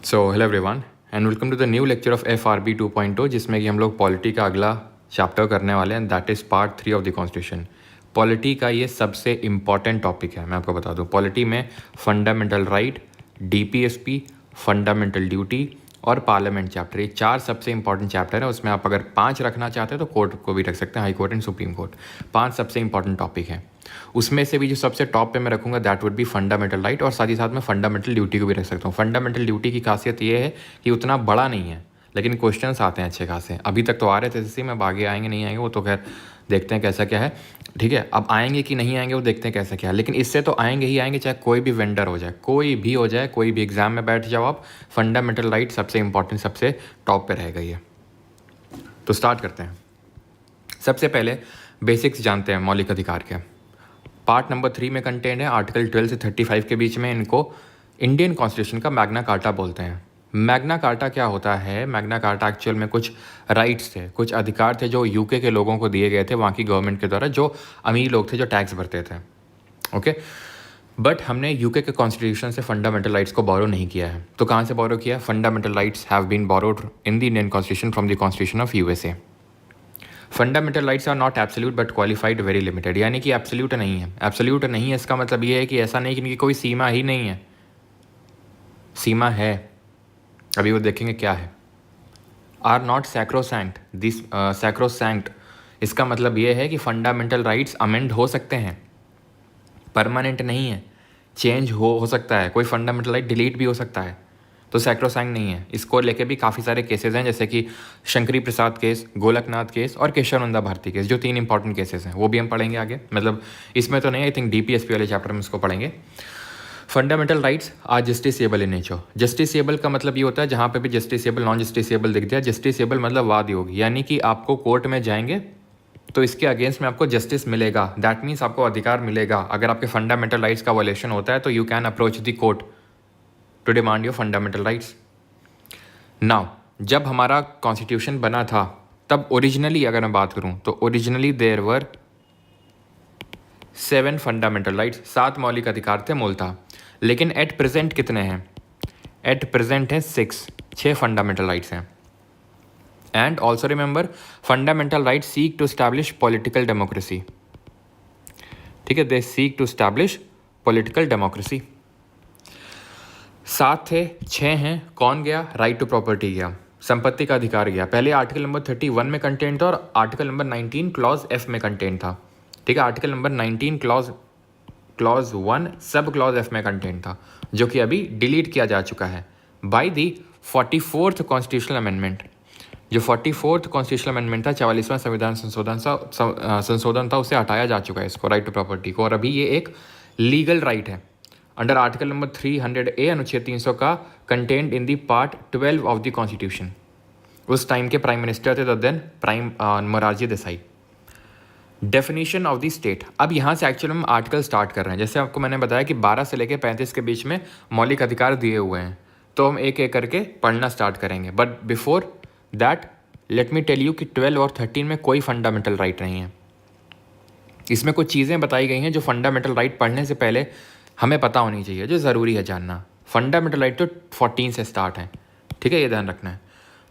So hello everyone and welcome to the new lecture of FRB 2.0 जिसमें कि हम लोग पॉलिटी का अगला चैप्टर करने वाले हैं that is part 3 of the constitution. Polity का ये सबसे इम्पॉर्टेंट टॉपिक है। मैं आपको बता दूं, पॉलिटी में fundamental right, DPSP, fundamental duty और पार्लियामेंट चैप्टर, ये 4 सबसे इंपॉर्टेंट चैप्टर है। उसमें आप अगर 5 रखना चाहते हैं तो कोर्ट को भी रख सकते हैं, high court and supreme court. 5 सबसे इंपॉर्टेंट टॉपिक हैं। उसमें से भी जो सबसे टॉप पे मैं रखूंगा that would be fundamental right, और साथ ही साथ मैं फंडामेंटल ड्यूटी को भी रख सकता हूँ। फंडामेंटल ड्यूटी की खासियत ये है कि उतना बड़ा नहीं है, लेकिन क्वेश्चंस आते हैं अच्छे खासे। अभी तक तो आ रहे थे इसी में, अब आगे आएंगे नहीं आएंगे वो तो खैर देखते हैं कैसा क्या है। ठीक है, अब आएंगे कि नहीं आएंगे वो देखते हैं कैसा क्या है, लेकिन इससे तो आएंगे ही आएंगे, चाहे कोई भी वेंडर हो जाए, कोई भी हो जाए, कोई भी एग्जाम में बैठ जाओ आप, फंडामेंटल राइट सबसे इंपॉर्टेंट, सबसे टॉप पे रहेगा ये। तो स्टार्ट करते हैं। सबसे पहले बेसिक्स जानते हैं मौलिक अधिकार के। पार्ट नंबर 3 में कंटेंट है आर्टिकल 12 से 35 के बीच में। इनको इंडियन कॉन्स्टिट्यूशन का मैग्ना कार्टा बोलते हैं। मैग्ना कार्टा क्या होता है? मैग्ना कार्टा एक्चुअल में कुछ राइट्स थे, कुछ अधिकार थे जो यूके के लोगों को दिए गए थे वहाँ की गवर्नमेंट के द्वारा, जो अमीर लोग थे जो टैक्स भरते थे। ओके, बट हमने यूके के कॉन्स्टिट्यूशन से फंडामेंटल राइट्स को बोरो नहीं किया है। तो कहाँ से बोरो किया? Fundamental rights have been borrowed in the Indian constitution from the constitution of USA। Fundamental rights are not absolute but qualified very limited, यानी कि एब्सोल्यूट नहीं है। एब्सोल्यूट नहीं है इसका मतलब ये है कि ऐसा नहीं कि इनकी कोई सीमा ही नहीं है, सीमा है, अभी वो देखेंगे क्या है। Are not sacrosanct, this sacrosanct इसका मतलब ये है कि फंडामेंटल राइट्स अमेंड हो सकते हैं, परमानेंट नहीं है, चेंज हो सकता है, कोई फंडामेंटल राइट डिलीट भी हो सकता है, तो सैक्रोसैंक्ट नहीं है। इसको लेके भी काफ़ी सारे केसेस हैं, जैसे कि शंकरी प्रसाद केस, गोलकनाथ केस और केशवानंदा भारती केस, जो 3 इंपॉर्टेंट केसेस हैं, वो भी हम पढ़ेंगे आगे। मतलब इसमें तो नहीं, आई थिंक DPSP वाले चैप्टर में इसको पढ़ेंगे। Fundamental rights are justiciable in nature. Justiciable का मतलब ये होता है, जहाँ पे भी जस्टिसेबल नॉन जस्टिसेबल दिख जाए, जस्टिसेबल मतलब वाद योग्य, यानी कि आपको कोर्ट में जाएंगे तो इसके अगेंस्ट में आपको जस्टिस मिलेगा। दैट मीन्स आपको अधिकार मिलेगा। अगर आपके फंडामेंटल राइट्स का वायलेशन होता है तो you can approach the court to demand your fundamental rights. Now, जब हमारा कॉन्स्टिट्यूशन बना था तब ओरिजिनली अगर मैं बात करूं तो originally there were 7 fundamental rights, 7 मौलिक अधिकार थे मूलतः। लेकिन एट प्रेजेंट कितने हैं? एट प्रेजेंट है 6 फंडामेंटल राइट्स हैं। And also remember, fundamental rights seek to establish political democracy. ठीक है, they seek to establish political democracy. 7 थे, 6 हैं। कौन गया? राइट टू प्रॉपर्टी गया, संपत्ति का अधिकार गया। पहले आर्टिकल नंबर 31 में कंटेंट था और आर्टिकल नंबर 19 क्लॉज F में कंटेंट था। ठीक है, article number 19 clause 1 sub clause F में कंटेंट था, जो कि अभी डिलीट किया जा चुका है by the 44th constitutional amendment. जो 44th कॉन्स्टिट्यूशनल अमेंडमेंट था, 44वां संविधान संशोधन था, उसे हटाया जा चुका है इसको, राइट टू प्रॉपर्टी को, और अभी ये एक लीगल राइट है अंडर आर्टिकल नंबर 300A अनुच्छेद 300 का, content in the part 12 of the constitution. उस टाइम के प्राइम मिनिस्टर थे तो then Morarji Desai. Definition of the state, अब यहाँ से एक्चुअली हम आर्टिकल स्टार्ट कर रहे हैं। जैसे आपको मैंने बताया कि 12 से लेकर 35 के बीच में मौलिक अधिकार दिए हुए हैं, तो हम एक एक करके पढ़ना स्टार्ट करेंगे। But before that let me tell you कि 12 और 13 में कोई फंडामेंटल राइट नहीं है। इसमें कुछ चीज़ें बताई गई हैं जो फंडामेंटल राइट पढ़ने से पहले हमें पता होनी चाहिए, जो ज़रूरी है जानना। फंडामेंटल राइट तो 14 से स्टार्ट है, ठीक है, ये ध्यान रखना है।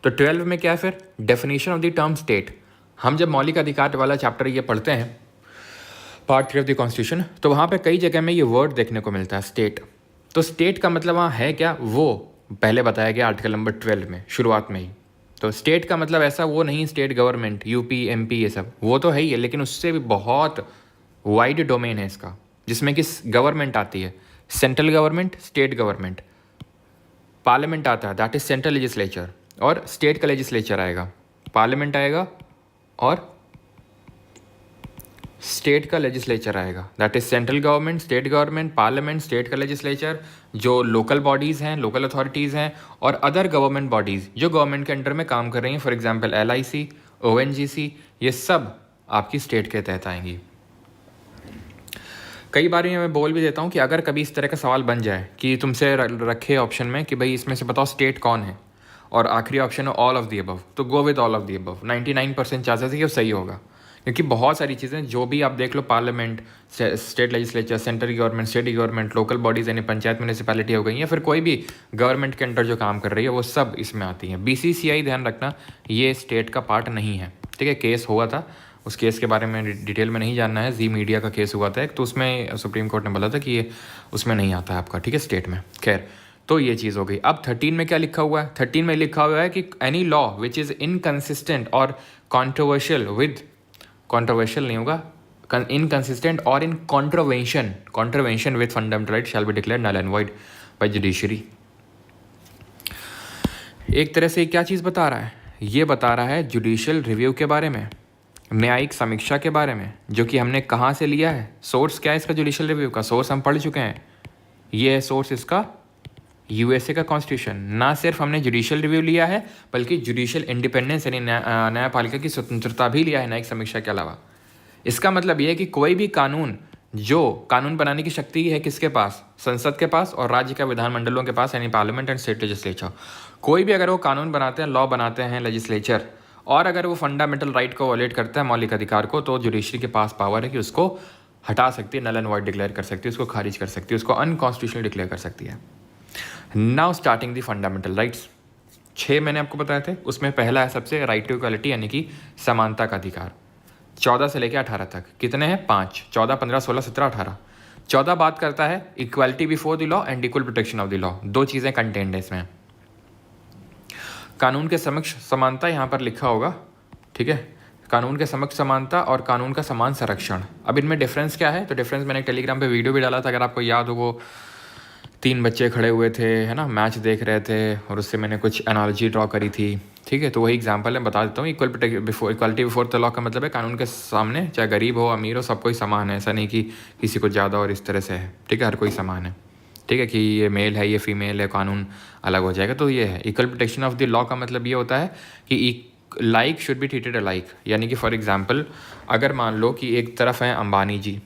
तो 12 में क्या है फिर? Definition of the term state. हम जब मौलिक अधिकार वाला चैप्टर ये पढ़ते हैं, पार्ट 3 ऑफ द कॉन्स्टिट्यूशन, तो वहाँ पे कई जगह में ये वर्ड देखने को मिलता है, स्टेट। तो स्टेट का मतलब वहाँ है क्या, वो पहले बताया गया आर्टिकल नंबर 12 में शुरुआत में ही। तो स्टेट का मतलब ऐसा वो नहीं स्टेट गवर्नमेंट, UP MP ये सब, वो तो है ही है, लेकिन उससे भी बहुत वाइड डोमेन है इसका, जिसमें कि गवर्नमेंट आती है, central government, state government, parliament आता है, दैट इज सेंट्रल लेजिस्लेचर, और स्टेट का लेजिस्लेचर आएगा, पार्लियामेंट आएगा और स्टेट का लेजिस्लेचर आएगा, that is central government, state government, parliament, state का लेजिस्लेचर, जो लोकल बॉडीज़ हैं, लोकल अथॉरिटीज़ हैं, और अदर गवर्नमेंट बॉडीज़ जो गवर्नमेंट के अंडर में काम कर रही हैं, फॉर एग्जांपल LIC, ONGC, ये सब आपकी स्टेट के तहत आएंगी। कई बार मैं बोल भी देता हूँ कि अगर कभी इस तरह का सवाल बन जाए कि तुमसे रखे ऑप्शन में कि भाई इसमें से बताओ स्टेट कौन है, और आखिरी ऑप्शन है ऑल ऑफ दी अबव, तो go with all of the above. 99% chances है कि वो सही होगा, क्योंकि बहुत सारी चीज़ें जो भी आप देख लो, parliament, state legislature, central government, state government, local bodies यानी पंचायत म्यूनिसिपैलिटी हो गई, या फिर कोई भी गवर्नमेंट के अंडर जो काम कर रही है वो सब इसमें आती हैं। बीसीसीआई ध्यान रखना ये स्टेट का पार्ट नहीं है, ठीक है। केस हुआ था, उस केस के बारे में डिटेल में नहीं जानना है। जी मीडिया का केस हुआ था एक, तो उसमें सुप्रीम कोर्ट ने बोला था कि ये उसमें नहीं आता है आपका, ठीक है, स्टेट में। खैर, तो ये चीज़ हो गई। अब 13 में क्या लिखा हुआ है? 13 में लिखा हुआ है कि any law which is inconsistent और कॉन्ट्रोवर्शियल विद, कॉन्ट्रोवर्शियल नहीं होगा, इनकन्सिस्टेंट और in contravention with fundamental right shall be declared null and void by judiciary. एक तरह से ये क्या चीज़ बता रहा है? ये बता रहा है जुडिशियल रिव्यू के बारे में, न्यायिक समीक्षा के बारे में, जो कि हमने कहाँ से लिया है। सोर्स क्या है इसका? जुडिशियल रिव्यू का सोर्स हम पढ़ चुके हैं। ये है सोर्स इसका यूएसए का कॉन्स्टिट्यूशन। ना सिर्फ हमने जुडिशियल रिव्यू लिया है, बल्कि जुडिशियल इंडिपेंडेंस यानी न्यायपालिका की स्वतंत्रता भी लिया है न्यायिक समीक्षा के अलावा। इसका मतलब ये है कि कोई भी कानून, जो कानून बनाने की शक्ति है किसके पास? संसद के पास और राज्य के विधानमंडलों के पास, यानी पार्लियामेंट एंड स्टेट लेजिस्लेचर। कोई भी अगर वो कानून बनाते हैं, लॉ बनाते हैं लेजिस्लेचर, और अगर वो फंडामेंटल राइट को वॉलेट करता है, मौलिक अधिकार को, तो जुडिशरी के पास पावर है कि उसको हटा सकती है, नल एंड वॉइड डिक्लेयर कर सकती है, उसको खारिज कर सकती है, उसको अनकॉन्स्टिट्यूशनल डिक्लेयर कर सकती है। Now starting the fundamental rights, 6 मैंने आपको बताए थे। उसमें पहला है सबसे राइट टू इक्वालिटी, यानी कि समानता का अधिकार। 14 से लेकर 18 तक कितने हैं? 5। 14, 15, 16, 17, 18। 14 बात करता है equality before the law and equal protection of the law. दो चीज़ें कंटेंट है इसमें। कानून के समक्ष समानता यहाँ पर लिखा होगा, ठीक है, कानून के समक्ष समानता और कानून का समान संरक्षण। अब इनमें डिफरेंस क्या है? तो डिफरेंस मैंने टेलीग्राम पे वीडियो भी डाला था, अगर आपको याद हो। वो 3 बच्चे खड़े हुए थे, है ना, मैच देख रहे थे, और उससे मैंने कुछ एनालॉजी ड्रॉ करी थी, ठीक है। तो वही एग्जांपल है, बता देता हूँ। इक्वालिटी बिफोर द लॉ का मतलब है कानून के सामने चाहे गरीब हो अमीर हो सब कोई समान है। ऐसा नहीं कि किसी को ज़्यादा और इस तरह से है, ठीक है, हर कोई समान है, ठीक है, कि ये मेल है, ये फीमेल है, कानून अलग हो जाएगा। तो ये है equal protection of the law का मतलब ये होता है कि like should be treated alike. यानी कि फॉर एग्जांपल, अगर मान लो कि एक तरफ हैं अंबानी जी,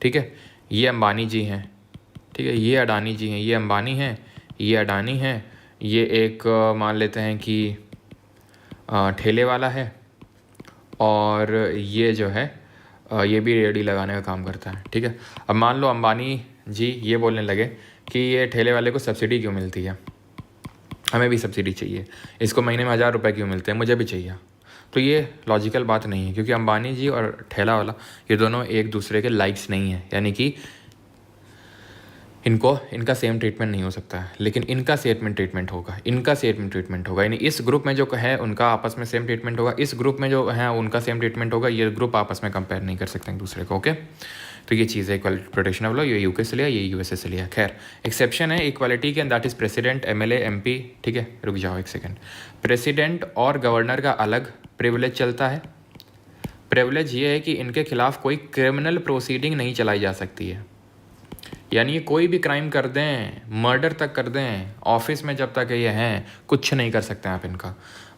ठीक है, ये अंबानी जी हैं, ठीक है, ये अडानी जी हैं, ये अंबानी हैं, ये अडानी हैं, ये एक मान लेते हैं कि ठेले वाला है, और ये जो है ये भी रेहड़ी लगाने का काम करता है, ठीक है। अब मान लो अंबानी जी ये बोलने लगे कि ये ठेले वाले को सब्सिडी क्यों मिलती है, हमें भी सब्सिडी चाहिए, इसको महीने में 1000 रुपये क्यों मिलते हैं, मुझे भी चाहिए। तो ये लॉजिकल बात नहीं है, क्योंकि अंबानी जी और ठेला वाला ये दोनों एक दूसरे के लाइक्स नहीं हैं, यानी कि इनका सेम ट्रीटमेंट नहीं हो सकता है, लेकिन इनका सेम ट्रीटमेंट होगा, इनका सेम ट्रीटमेंट होगा। यानी इस ग्रुप में जो है उनका आपस में सेम ट्रीटमेंट होगा, इस ग्रुप में जो है उनका सेम ट्रीटमेंट होगा। ये ग्रुप आपस में कंपेयर नहीं कर सकते एक दूसरे को, ओके। तो ये चीज़ है इक्वल प्रोटेक्शन ऑफ लॉ, ये यूके से लिया, ये यूएसए से लिया। खैर, एक्सेप्शन है इक्वालिटी के, and that is president, MLA, MP, ठीक है। रुक जाओ एक सेकेंड। प्रेसिडेंट और गवर्नर का अलग प्रिविलेज चलता है। प्रिविलेज ये है कि इनके खिलाफ कोई क्रिमिनल प्रोसीडिंग नहीं चलाई जा सकती है, यानी कोई भी क्राइम कर दें, मर्डर तक कर दें, ऑफिस में जब तक ये हैं कुछ नहीं कर सकते आप इनका।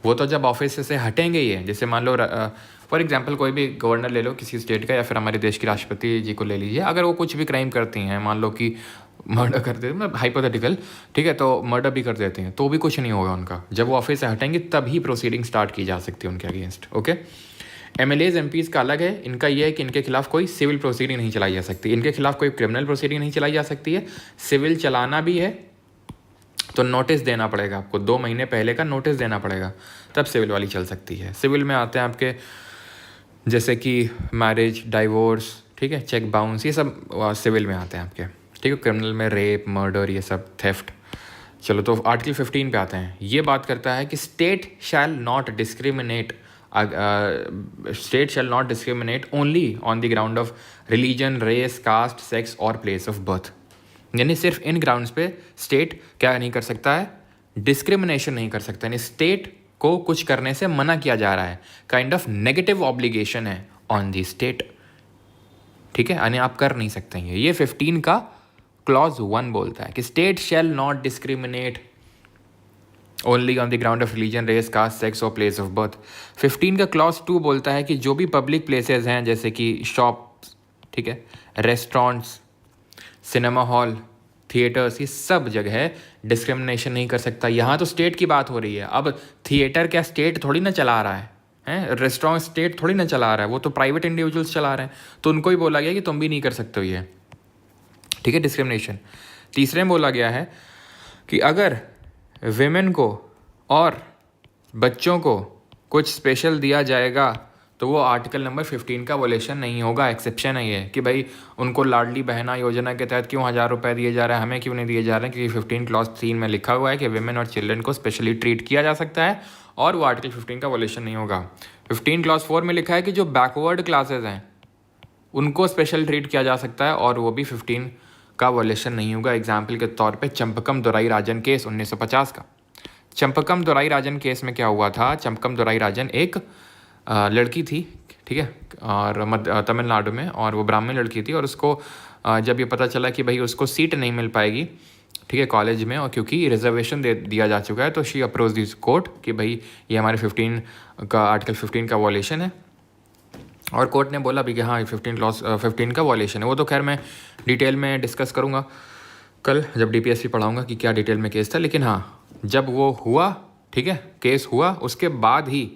वो तो जब ऑफिस से हटेंगे ही है, जैसे मान लो फॉर एग्जांपल कोई भी गवर्नर ले लो किसी स्टेट का, या फिर हमारे देश की राष्ट्रपति जी को ले लीजिए, अगर वो कुछ भी क्राइम करती हैं, मान लो कि मर्डर कर देते हैं, हाइपोथेटिकल, ठीक है, तो मर्डर भी कर देते हैं, तो भी कुछ नहीं होगा उनका। जब वो ऑफिस से हटेंगे तभी प्रोसीडिंग स्टार्ट की जा सकती है उनके अगेंस्ट, ओके। एमएलएज एमपीज का अलग है, इनका ये है कि इनके खिलाफ कोई सिविल प्रोसीडिंग नहीं चलाई जा सकती, इनके खिलाफ कोई क्रिमिनल प्रोसीडिंग नहीं चलाई जा सकती है। सिविल चलाना भी है तो नोटिस देना पड़ेगा आपको, 2 महीने पहले का नोटिस देना पड़ेगा, तब सिविल वाली चल सकती है। सिविल में आते हैं आपके जैसे कि मैरिज, डाइवोर्स, ठीक है, चेक बाउंस, ये सब सिविल में आते हैं आपके, ठीक है। क्रिमिनल में रेप, मर्डर, ये सब, थेफ्ट। चलो तो आर्टिकल 15 पे आते हैं। ये बात करता है कि state shall not discriminate only on the ground of religion, race, caste, sex और प्लेस ऑफ बर्थ। यानी सिर्फ इन ग्राउंड्स पे स्टेट क्या नहीं कर सकता है, डिस्क्रिमिनेशन नहीं कर सकता, यानी स्टेट को कुछ करने से मना किया जा रहा है, काइंड ऑफ नेगेटिव ऑब्लिगेशन है ऑन दी स्टेट, ठीक है, यानी आप कर नहीं सकते हैं। ये 15 का क्लॉज 1 बोलता है कि state shall not discriminate only on the ground of religion, race, caste, sex और प्लेस ऑफ बर्थ। 15 का क्लॉज 2 बोलता है कि जो भी पब्लिक प्लेसेस हैं, जैसे कि शॉप्स, ठीक है, रेस्टोरेंट्स, सिनेमा हॉल, थिएटर्स, ये सब जगह डिस्क्रिमिनेशन नहीं कर सकता। यहाँ तो स्टेट की बात हो रही है, अब थिएटर क्या स्टेट थोड़ी ना चला रहा है, हैं। रेस्टोरेंट स्टेट थोड़ी ना चला रहा है, वो तो प्राइवेट इंडिविजुअल्स चला रहे हैं, तो उनको ही बोला गया कि तुम भी नहीं कर सकते हो ये, ठीक है, डिस्क्रिमिनेशन। तीसरे में बोला गया है कि अगर विमेन को और बच्चों को कुछ स्पेशल दिया जाएगा तो वो आर्टिकल नंबर 15 का वोलेशन नहीं होगा। एक्सेप्शन है ये कि भाई उनको लाडली बहना योजना के तहत क्यों 1000 रुपये दिए जा रहे हैं, हमें क्यों नहीं दिए जा रहे हैं, क्योंकि 15 क्लॉज 3 में लिखा हुआ है कि विमेन और चिल्ड्रन को स्पेशली ट्रीट किया जा सकता है और वो आर्टिकल 15 का वोलेशन नहीं होगा। 15 क्लॉज 4 में लिखा है कि जो बैकवर्ड क्लासेज हैं उनको स्पेशल ट्रीट किया जा सकता है और वो भी 15 का वोलेशन नहीं होगा। एग्जाम्पल के तौर पे चंपकम दोराई राजन केस 1950 का। चंपकम दोराई राजन केस में क्या हुआ था, चंपकम दोराई राजन एक लड़की थी, ठीक है, और तमिलनाडु में, और वो ब्राह्मण लड़की थी, और उसको जब ये पता चला कि भाई उसको सीट नहीं मिल पाएगी, ठीक है, कॉलेज में, और क्योंकि रिजर्वेशन दे दिया जा चुका है, तो शी अप्रोच दिस कोर्ट कि भाई ये हमारे 15 का आर्टिकल 15 का वॉलेशन है। और कोर्ट ने बोला भी कि हाँ 15 का वॉलेशन है। वो तो खैर मैं डिटेल में डिस्कस करूँगा कल जब DPSC पढ़ाऊँगा कि क्या डिटेल में केस था। लेकिन हाँ, जब वो हुआ, ठीक है, केस हुआ, उसके बाद ही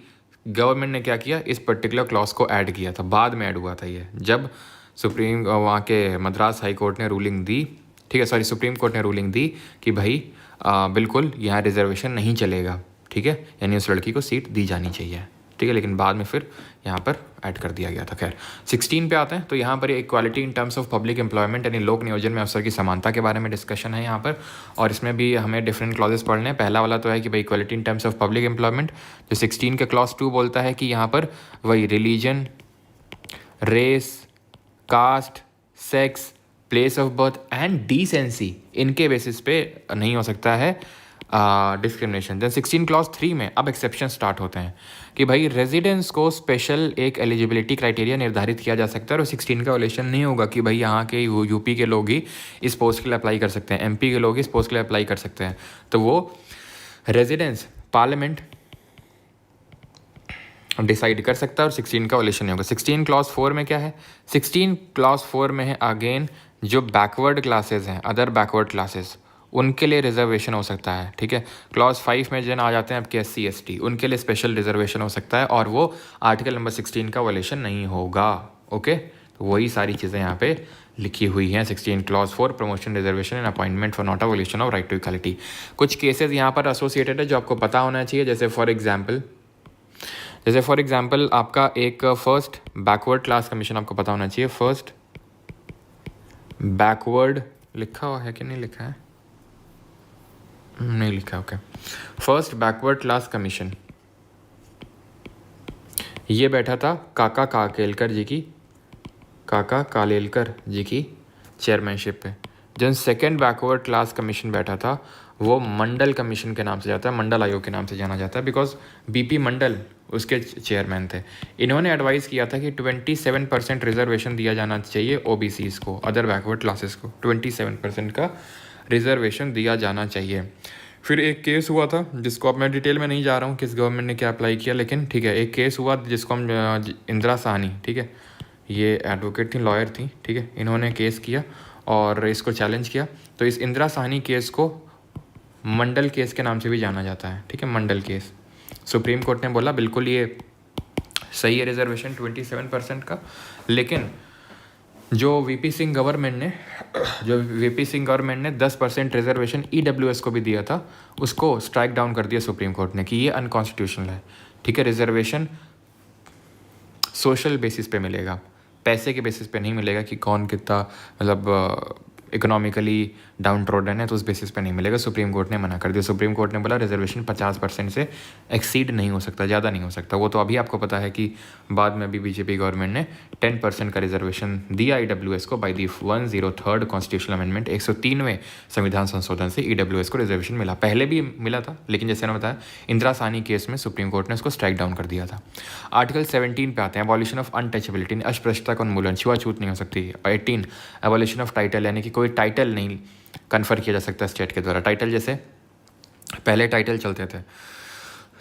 गवर्नमेंट ने क्या किया, इस पर्टिकुलर क्लॉज को ऐड किया था। बाद में ऐड हुआ था ये, जब सुप्रीम वहाँ के मद्रास हाई कोर्ट ने रूलिंग दी, ठीक है, सॉरी सुप्रीम कोर्ट ने रूलिंग दी कि भाई बिल्कुल यहाँ रिजर्वेशन नहीं चलेगा, ठीक है, यानी उस लड़की को सीट दी जानी चाहिए, ठीक है। लेकिन बाद में फिर यहाँ पर ऐड कर दिया गया था। खैर 16 पे आते हैं, तो यहाँ पर equality in terms of public employment यानी लोक नियोजन में अवसर की समानता के बारे में डिस्कशन है यहाँ पर, और इसमें भी हमें डिफरेंट क्लॉजेस पढ़ने हैं। पहला वाला तो है कि भाई equality in terms of public employment, जो 16 के क्लॉज 2 बोलता है कि यहाँ पर वही religion, race, caste, sex, place of birth and decency, इनके बेसिस पे नहीं हो सकता है डिस्क्रिमिनेशन। देन 16 क्लॉज 3 में अब एक्सेप्शन स्टार्ट होते हैं कि भाई रेजिडेंस को स्पेशल एक एलिजिबिलिटी क्राइटेरिया निर्धारित किया जा सकता है, और 16 का वोलेशन नहीं होगा कि भाई यहाँ के यूपी के लोग ही इस पोस्ट के लिए अप्लाई कर सकते हैं, MP के लोग इस पोस्ट के लिए अप्लाई कर सकते हैं। तो वो रेजिडेंस पार्लियामेंट डिसाइड कर सकता है और 16 का वोलेशन नहीं होगा। 16 क्लॉज 4 में क्या है, 16 क्लॉज 4 में है अगेन जो बैकवर्ड क्लासेस हैं, अदर बैकवर्ड क्लासेस, उनके लिए रिजर्वेशन हो सकता है, ठीक है। क्लॉज 5 में जन आ जाते हैं आपके SC ST, उनके लिए स्पेशल रिजर्वेशन हो सकता है और वो आर्टिकल नंबर 16 का वोलेशन नहीं होगा, ओके। तो वही सारी चीज़ें यहाँ पे लिखी हुई हैं। 16 clause 4 promotion, reservation and appointment for not a violation of right to equality. कुछ केसेस यहाँ पर एसोसिएटेड है जो आपको पता होना चाहिए, जैसे फॉर एग्जाम्पल आपका एक फर्स्ट बैकवर्ड क्लास कमीशन आपको पता होना चाहिए। फर्स्ट बैकवर्ड लिखा हुआ है कि नहीं लिखा है, नहीं लिखा, okay. First backward class commission, ये बैठा था काका कालेलकर जी की चेयरमैनशिप पे। जो सेकंड बैकवर्ड क्लास कमीशन बैठा था वो मंडल कमीशन के नाम से जाता है, मंडल आयोग के नाम से जाना जाता है, बिकॉज BP मंडल उसके चेयरमैन थे। इन्होंने एडवाइस किया था कि 27% रिजर्वेशन दिया जाना चाहिए OBCs को, अदर बैकवर्ड क्लासेस को 27% का रिजर्वेशन दिया जाना चाहिए। फिर एक केस हुआ था जिसको अब मैं डिटेल में नहीं जा रहा हूँ किस गवर्नमेंट ने क्या अप्लाई किया, लेकिन ठीक है, एक केस हुआ जिसको हम इंदिरा साहनी, ठीक है, ये एडवोकेट थी, लॉयर थी, ठीक है, इन्होंने केस किया और इसको चैलेंज किया। तो इस इंदिरा साहनी केस को मंडल केस के नाम से भी जाना जाता है, ठीक है, मंडल केस। सुप्रीम कोर्ट ने बोला बिल्कुल ये सही है रिजर्वेशन 27% का, लेकिन जो VP सिंह गवर्नमेंट ने 10% रिजर्वेशन EWS को भी दिया था, उसको स्ट्राइक डाउन कर दिया सुप्रीम कोर्ट ने कि ये अनकॉन्स्टिट्यूशनल है, ठीक है। रिजर्वेशन सोशल बेसिस पे मिलेगा, पैसे के बेसिस पे नहीं मिलेगा कि कौन कितना मतलब इकोनॉमिकली डाउन ट्रोडन है, तो उस बेसिस पे नहीं मिलेगा। सुप्रीम कोर्ट ने मना कर दिया। सुप्रीम कोर्ट ने बोला रिजर्वेशन 50% से एक्सीड नहीं हो सकता, ज़्यादा नहीं हो सकता। वो तो अभी आपको पता है कि बाद में अभी BJP गवर्नमेंट ने 10% का रिजर्वेशन दिया EWS को by the 103rd constitutional amendment, 103वें संविधान संशोधन से EWS को रिजर्वेशन मिला। पहले भी मिला था, लेकिन जैसे मैंने बताया इंदिरा साहनी केस में सुप्रीम कोर्ट ने उसको स्ट्राइक डाउन कर दिया था। आर्टिकल 17 पे आते हैं, एबॉलिशन ऑफ अनटचेबिलिटी, अस्पृश्यता का उन्मूलन, छुआछूत नहीं हो सकती। 18 एबॉलिशन ऑफ टाइटल, यानी कि कोई टाइटल नहीं कन्फर किया जा सकता स्टेट के द्वारा। टाइटल जैसे पहले टाइटल चलते थे,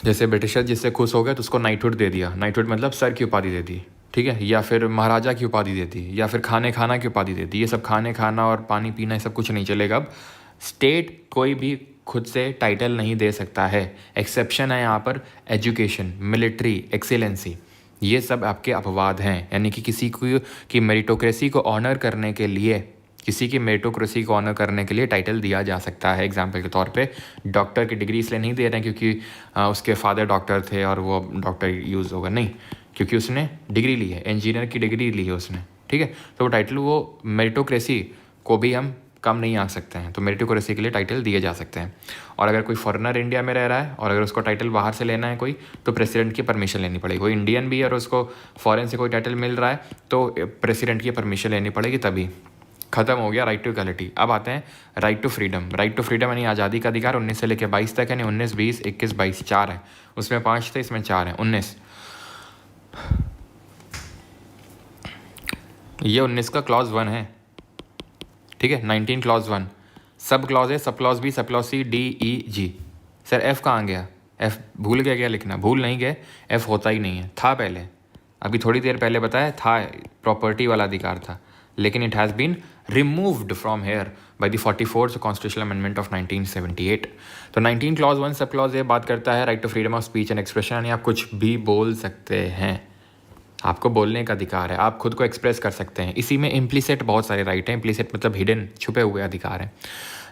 जैसे ब्रिटिशर जिससे खुश हो गए तो उसको नाइटहुड दे दिया, नाइटहुड मतलब सर की उपाधि दे दी, ठीक है, या फिर महाराजा की उपाधि दे दी, या फिर खाने खाना की उपाधि दे दी। ये सब खाने खाना और पानी पीना ये सब कुछ नहीं चलेगा। अब स्टेट कोई भी खुद से टाइटल नहीं दे सकता है। एक्सेप्शन है यहाँ पर एजुकेशन, मिलिट्री, एक्सीलेंसी, ये सब आपके अपवाद हैं। यानी कि किसी को की मेरिटोक्रेसी को ऑनर करने के लिए, किसी की मेरिटोक्रेसी को ऑनर करने के लिए टाइटल दिया जा सकता है। एग्जाम्पल के तौर पे डॉक्टर की डिग्री इसलिए नहीं दे रहे हैं क्योंकि उसके फादर डॉक्टर थे और वो डॉक्टर यूज़ होगा, नहीं, क्योंकि उसने डिग्री ली है, इंजीनियर की डिग्री ली है उसने, ठीक है। तो वो टाइटल, वो मेरिटोक्रेसी को भी हम कम नहीं आ सकते हैं, तो मेरिटोक्रेसी के लिए टाइटल दिए जा सकते हैं। और अगर कोई फॉरेनर इंडिया में रह रहा है और अगर उसको टाइटल बाहर से लेना है कोई, तो प्रेसिडेंट की परमिशन लेनी पड़ेगी। कोई इंडियन भी है और उसको फॉरेन से कोई टाइटल मिल रहा है तो प्रेसिडेंट की परमिशन लेनी पड़ेगी, तभी। खत्म हो गया राइट टू इक्वालिटी। अब आते हैं right to freedom. Right to freedom यानी आज़ादी का अधिकार 19 से लेकर 22 तक, यानी 19, 20, 21, 22, 4 है, उसमें 5 थे, इसमें 4 हैं, 19। ये 19 का क्लॉज 1 है, ठीक है। 19 क्लॉज 1, सब क्लॉज है, sub clause B, sub clause C, D, E, G. Sir F कहाँ गया? एफ भूल गया क्या लिखना? भूल नहीं गए, एफ होता ही नहीं है, था पहले, अभी थोड़ी देर पहले बताया था, प्रॉपर्टी वाला अधिकार था, लेकिन it has been removed from here by the 44th constitutional amendment of 1978। तो 19 क्लॉज 1 सब क्लॉज ये बात करता है right to freedom of speech and expression, यानी आप कुछ भी बोल सकते हैं, आपको बोलने का अधिकार है, आप खुद को एक्सप्रेस कर सकते हैं। इसी में इम्प्लीसिट बहुत सारे राइट हैं, इम्प्लीसिट मतलब हिडन, छुपे हुए अधिकार हैं।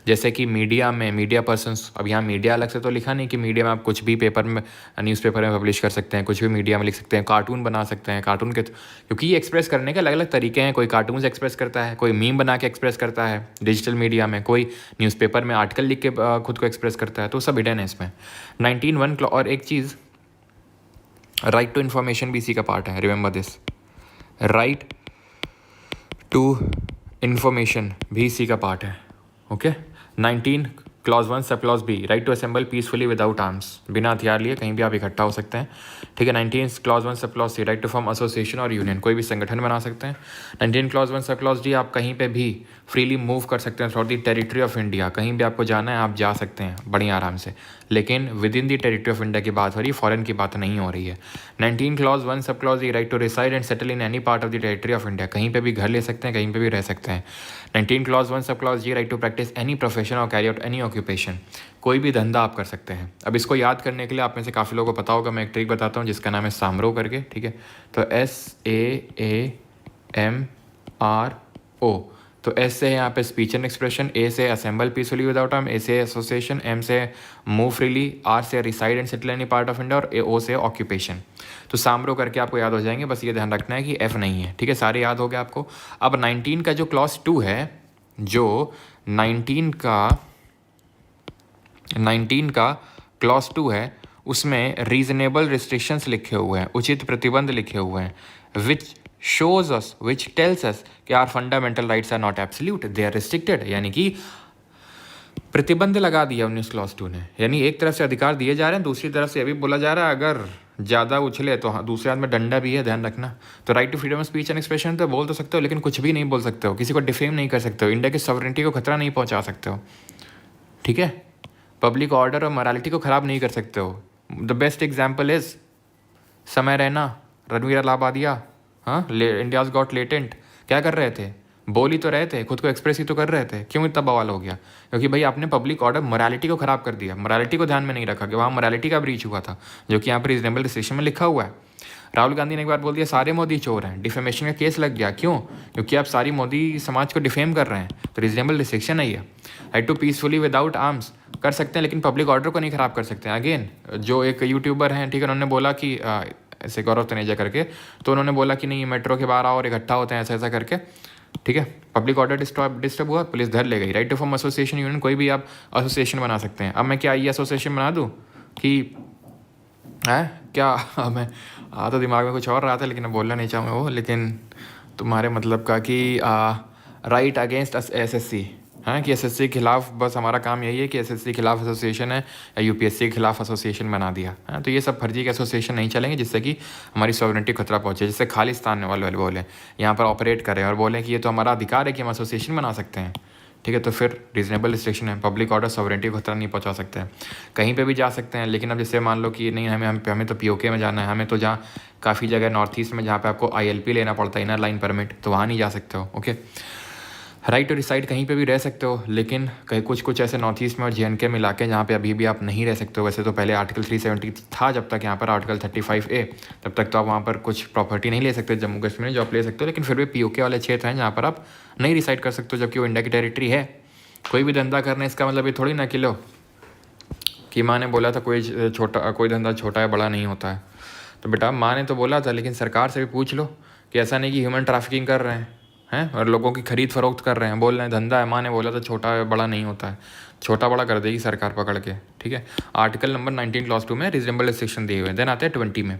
जैसे कि मीडिया में, मीडिया पर्सन्स, अब यहाँ मीडिया अलग से तो लिखा नहीं कि मीडिया में आप कुछ भी पेपर में, न्यूज़पेपर में पब्लिश कर सकते हैं, कुछ भी मीडिया में लिख सकते हैं, कार्टून बना सकते हैं, कार्टून के, क्योंकि ये एक्सप्रेस करने के अलग अलग तरीके हैं। कोई कार्टून से एक्सप्रेस करता है, कोई मीम बना के एक्सप्रेस करता है डिजिटल मीडिया में, कोई न्यूज़पेपर में आर्टिकल लिख के खुद को एक्सप्रेस करता है, तो सब हिडन है इसमें। 19(1) और एक चीज़, राइट टू इन्फॉर्मेशन भी इसी का पार्ट है, remember this, right to information भी इसी का पार्ट है, okay. 19 clause 1 sub clause B, right to assemble peacefully without arms, बिना हथियार लिए कहीं भी आप इकट्ठा हो सकते हैं, ठीक है। 19 clause 1 sub clause C, right to form association और यूनियन, कोई भी संगठन बना सकते हैं। 19 क्लॉज 1 सब क्लॉज डी, आप कहीं पे भी फ्रीली मूव कर सकते हैं through the territory of India, कहीं भी आपको जाना है आप जा सकते हैं बड़ी आराम से, लेकिन with in the territory of India की बात हो रही है, फॉरेन की बात नहीं हो रही है। 19 clause 1 sub clause E, right to reside and settle in any part of the territory of India, कहीं पे भी घर ले सकते हैं, कहीं पे भी रह सकते हैं। 19 clause 1 sub clause G, right to practice any profession और कैरी आउट एनी ऑक्यूपेशन, कोई भी धंधा आप कर सकते हैं। अब इसको याद करने के लिए आप में से काफ़ी लोगों को पता होगा, मैं एक ट्रिक बताता हूँ जिसका नाम है सामरो करके, ठीक है। तो SAAMRO, तो एस से है यहाँ पे स्पीच एंड एक्सप्रेशन, ए से assemble peacefully without arm, A से एसोसिएशन, एम से मूव फ्रीली, आर से reside and settle any part of India, और ओ से ऑक्यूपेशन। तो सामरो करके आपको याद हो जाएंगे, बस ये ध्यान रखना है कि एफ नहीं है, ठीक है। सारे याद हो गए आपको। अब 19 का जो क्लॉज 2 है, जो 19 का क्लॉज 2 है, उसमें रीजनेबल रिस्ट्रिक्शंस लिखे हुए हैं, उचित प्रतिबंध लिखे हुए हैं, विच टेल्स अस कि are fundamental rights are not absolute, they are restricted, यानी कि प्रतिबंध लगा दिया 19 क्लॉज 2 ने, यानी एक तरफ से अधिकार दिए जा रहे हैं, दूसरी तरफ से ये भी बोला जा रहा है अगर ज़्यादा उछले तो हाँ, दूसरे हाथ में डंडा भी है, ध्यान रखना। तो right to freedom of speech and expression तो बोल तो सकते हो, लेकिन कुछ भी नहीं बोल सकते हो, किसी को डिफेम नहीं कर सकते हो, इंडिया की सॉवरेनिटी को खतरा नहीं पहुँचा सकते हो, ठीक है। पब्लिक ऑर्डर और मोरालिटी को ख़राब नहीं कर सकते हो। द बेस्ट एग्जाम्पल इज समय रैना, रणवीर अलाहाबादिया, हाँ, इंडियाज गॉट लेटेंट, क्या कर रहे थे? बोल ही तो रहे थे, खुद को एक्सप्रेस ही तो कर रहे थे, क्यों इतना बवाल हो गया? क्योंकि भाई आपने पब्लिक ऑर्डर, मोरालिटी को ख़राब कर दिया, मोरालिटी को ध्यान में नहीं रखा कि वहाँ मोरालिटी का ब्रीच हुआ था, जो कि यहाँ पर रीजनेबल डिसीजन में लिखा हुआ है। राहुल गांधी ने एक बार बोल दिया सारे मोदी चोर हैं, डिफेमेशन का केस लग गया, क्यों? क्योंकि आप सारी मोदी समाज को डिफेम कर रहे हैं, तो रीजनेबल डिसीजन है ये। Right to peacefully without arms कर सकते हैं, लेकिन पब्लिक ऑर्डर को नहीं ख़राब कर सकते हैं। अगेन जो एक यूट्यूबर हैं, ठीक है, उन्होंने बोला कि ऐसे गौरव तनेजा करके, तो उन्होंने बोला कि नहीं मेट्रो के बाहर आओ और इकट्ठा होते हैं ऐसा ऐसा करके, ठीक है, पब्लिक ऑर्डर डिस्टर्ब हुआ, पुलिस धर ले गई। Right to form association union, कोई भी आप एसोसिएशन बना सकते हैं। अब मैं क्या ये एसोसिएशन बना दूँ कि है क्या, मैं तो दिमाग में कुछ और रहा था, लेकिन मैं बोलना नहीं चाहूँगा वो, लेकिन तुम्हारे मतलब का कि राइट अगेंस्ट SSC, हाँ, कि SSC के खिलाफ, बस हमारा काम यही है कि SSC के खिलाफ एसोसिएशन है या UPSC के खिलाफ एसोसिएशन बना दिया, हाँ। तो ये सब फर्जी के एसोसिएशन नहीं चलेंगे जिससे कि हमारी सॉवरेनिटी खतरा पहुँचे, जिससे खालिस्तान वाले बोले यहाँ पर ऑपरेट करें और बोलें कि ये तो हमारा अधिकार है कि हम एसोसिएशन बना सकते हैं, ठीक है। तो फिर रीजनेबल रिस्ट्रिक्शन है, पब्लिक ऑर्डर सॉवरेनिटी को खतरा नहीं पहुंचा सकते हैं, कहीं पे भी जा सकते हैं। लेकिन अब जैसे मान लो कि नहीं हमें तो POK में जाना है, हमें तो जहाँ काफ़ी जगह नॉर्थ ईस्ट में जहाँ पे आपको ILP लेना पड़ता है, इनर लाइन परमिट, तो वहाँ नहीं जा सकते हो, ओके। राइट टू रिसाइड कहीं पे भी रह सकते हो, लेकिन कहीं कुछ कुछ ऐसे नॉर्थ ईस्ट में और JNK में इलाके जहाँ पे अभी भी आप नहीं रह सकते हो। वैसे तो पहले आर्टिकल 370 था, जब तक यहाँ पर आर्टिकल 35A, तब तक तो आप वहाँ पर कुछ प्रॉपर्टी नहीं ले सकते जम्मू कश्मीर में, जो आप ले सकते हो। लेकिन फिर भी POK वाले क्षेत्र हैं जहाँ पर आप नहीं रिसाइड कर सकते हो, जबकि वो इंडिया की टेरिटरी है। कोई भी धंधा करना, इसका मतलब ये थोड़ी ना कि लो कि माँ ने बोला था कोई धंधा छोटा है बड़ा नहीं होता है। तो बेटा माँ ने तो बोला था, लेकिन सरकार से भी पूछ लो कि ऐसा नहीं कि ह्यूमन ट्रैफिकिंग कर रहे हैं और लोगों की खरीद फरोख्त कर रहे हैं, बोल रहे हैं धंधा है। माँ ने बोला था छोटा है बड़ा नहीं होता है, छोटा बड़ा कर देगी सरकार पकड़ के, ठीक है। आर्टिकल नंबर 19 क्लॉज 2 में रीजनेबल रिस्ट्रिक्शन दिए हुए। देन आते हैं 20 में,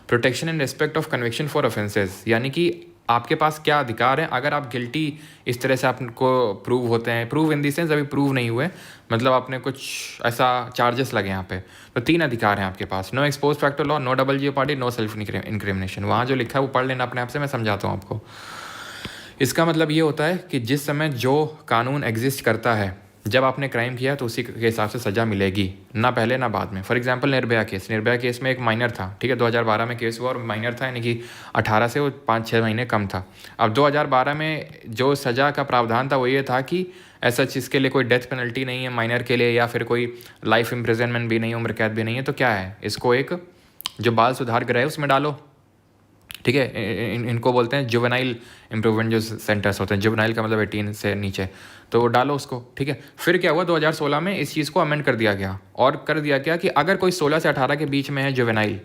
protection in respect of conviction for offences, यानी कि आपके पास क्या अधिकार है अगर आप गिल्टी इस तरह से आपको प्रूव होते हैं। प्रूव इन दी सेंस अभी प्रूव नहीं हुए, मतलब आपने कुछ ऐसा चार्जेस लगे यहाँ पे, तो 3 अधिकार हैं आपके पास। No ex post facto law, no double jeopardy, no self incrimination. वहाँ जो लिखा है वो पढ़ लेना अपने आप से, मैं समझाता हूँ आपको। इसका मतलब ये होता है कि जिस समय जो कानून एग्जिस्ट करता है, जब आपने क्राइम किया तो उसी के हिसाब से सज़ा मिलेगी, ना पहले ना बाद में। फॉर एग्जांपल निर्भया केस में एक माइनर था, ठीक है, 2012 में केस हुआ और माइनर था, यानी कि 18 से वो 5-6 महीने कम था। अब 2012 में जो सज़ा का प्रावधान था वो ये था कि ऐसा चीज़ के लिए कोई डेथ पेनल्टी नहीं है माइनर के लिए, या फिर कोई लाइफ इम्प्रिजनमेंट भी नहीं है, उम्र कैद भी नहीं है। तो क्या है, इसको एक जो बाल सुधार गृह है उसमें डालो, ठीक है। इनको बोलते हैं जुवेनाइल इम्प्रूवमेंट जो सेंटर्स होते हैं, जुवेनाइल का मतलब 18 से नीचे, तो डालो उसको, ठीक है। फिर क्या हुआ, 2016 में इस चीज़ को अमेंड कर दिया गया और कर दिया गया कि अगर कोई 16 से 18 के बीच में है जुवेनाइल,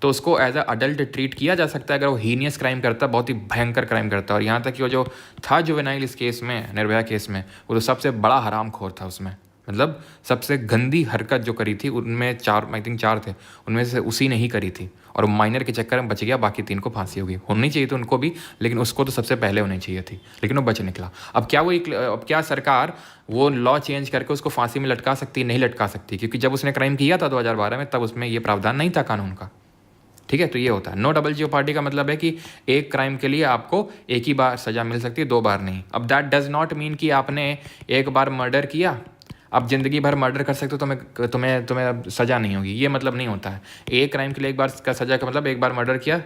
तो उसको एज अ अडल्ट ट्रीट किया जा सकता है अगर वो हीनियस क्राइम करता है, बहुत ही भयंकर क्राइम करता है। और यहाँ तक कि वो जो था जुवेनाइल इस केस में, निर्भया केस में, वो तो सबसे बड़ा हरामखोर था उसमें, मतलब सबसे गंदी हरकत जो करी थी उनमें आई थिंक चार थे, उनमें से उसी ने ही करी थी। और माइनर के चक्कर में बच गया, बाकी 3 को फांसी होगी। होनी चाहिए थी उनको भी, लेकिन उसको तो सबसे पहले होनी चाहिए थी, लेकिन वो बच निकला। अब क्या सरकार वो लॉ चेंज करके उसको फांसी में लटका सकती? नहीं लटका सकती, क्योंकि जब उसने क्राइम किया था 2012 में, तब उसमें ये प्रावधान नहीं था कानून का, ठीक है। तो ये होता है नो डबल जेओपार्डी का मतलब है कि एक क्राइम के लिए आपको एक ही बार सजा मिल सकती है, 2 बार नहीं। अब दैट डज नॉट मीन कि आपने एक बार मर्डर किया अब ज़िंदगी भर मर्डर कर सकते हो, तुम्हें सज़ा नहीं होगी, ये मतलब नहीं होता है। एक क्राइम के लिए एक बार का सज़ा का मतलब एक बार मर्डर किया,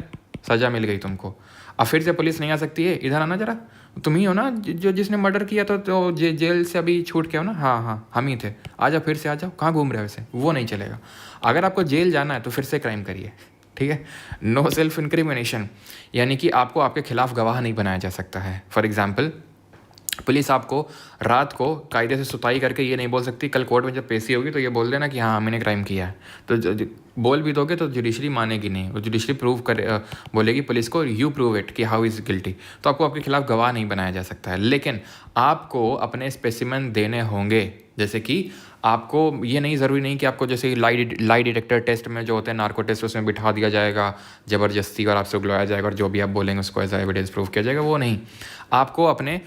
सज़ा मिल गई तुमको, अब फिर से पुलिस नहीं आ सकती है, इधर आना जरा, तुम ही हो ना जिसने मर्डर किया था, तो जेल से अभी छूट के हो ना, हाँ हम ही थे, आ जाओ फिर से आ जाओ, कहाँ घूम रहे हो वैसे, वो नहीं चलेगा। अगर आपको जेल जाना है तो फिर से क्राइम करिए, ठीक है। नो सेल्फ इंक्रिमिनेशन, यानी कि आपको आपके खिलाफ गवाह नहीं बनाया जा सकता है। फॉर एग्जाम्पल, पुलिस आपको रात को कायदे से सुताई करके ये नहीं बोल सकती, कल कोर्ट में जब पेशी होगी तो ये बोल देना कि हाँ मैंने क्राइम किया है। तो बोल भी दोगे तो जुडिशरी मानेगी नहीं, वो जुडिशरी प्रूव बोलेगी पुलिस को यू प्रूव इट कि हाउ इज़ गिल्टी, तो आपको आपके खिलाफ गवाह नहीं बनाया जा सकता है। लेकिन आपको अपने स्पेसिमेन देने होंगे, जैसे कि आपको ये नहीं ज़रूरी नहीं कि आपको जैसे लाई डिटेक्टर टेस्ट में जो होते हैं नार्को टेस्ट, उसमें बिठा दिया जाएगा ज़बरदस्ती और आपसे बुलाया जाएगा और जो भी आप बोलेंगे उसको एज एविडेंस प्रूव किया जाएगा, वो नहीं। आपको अपने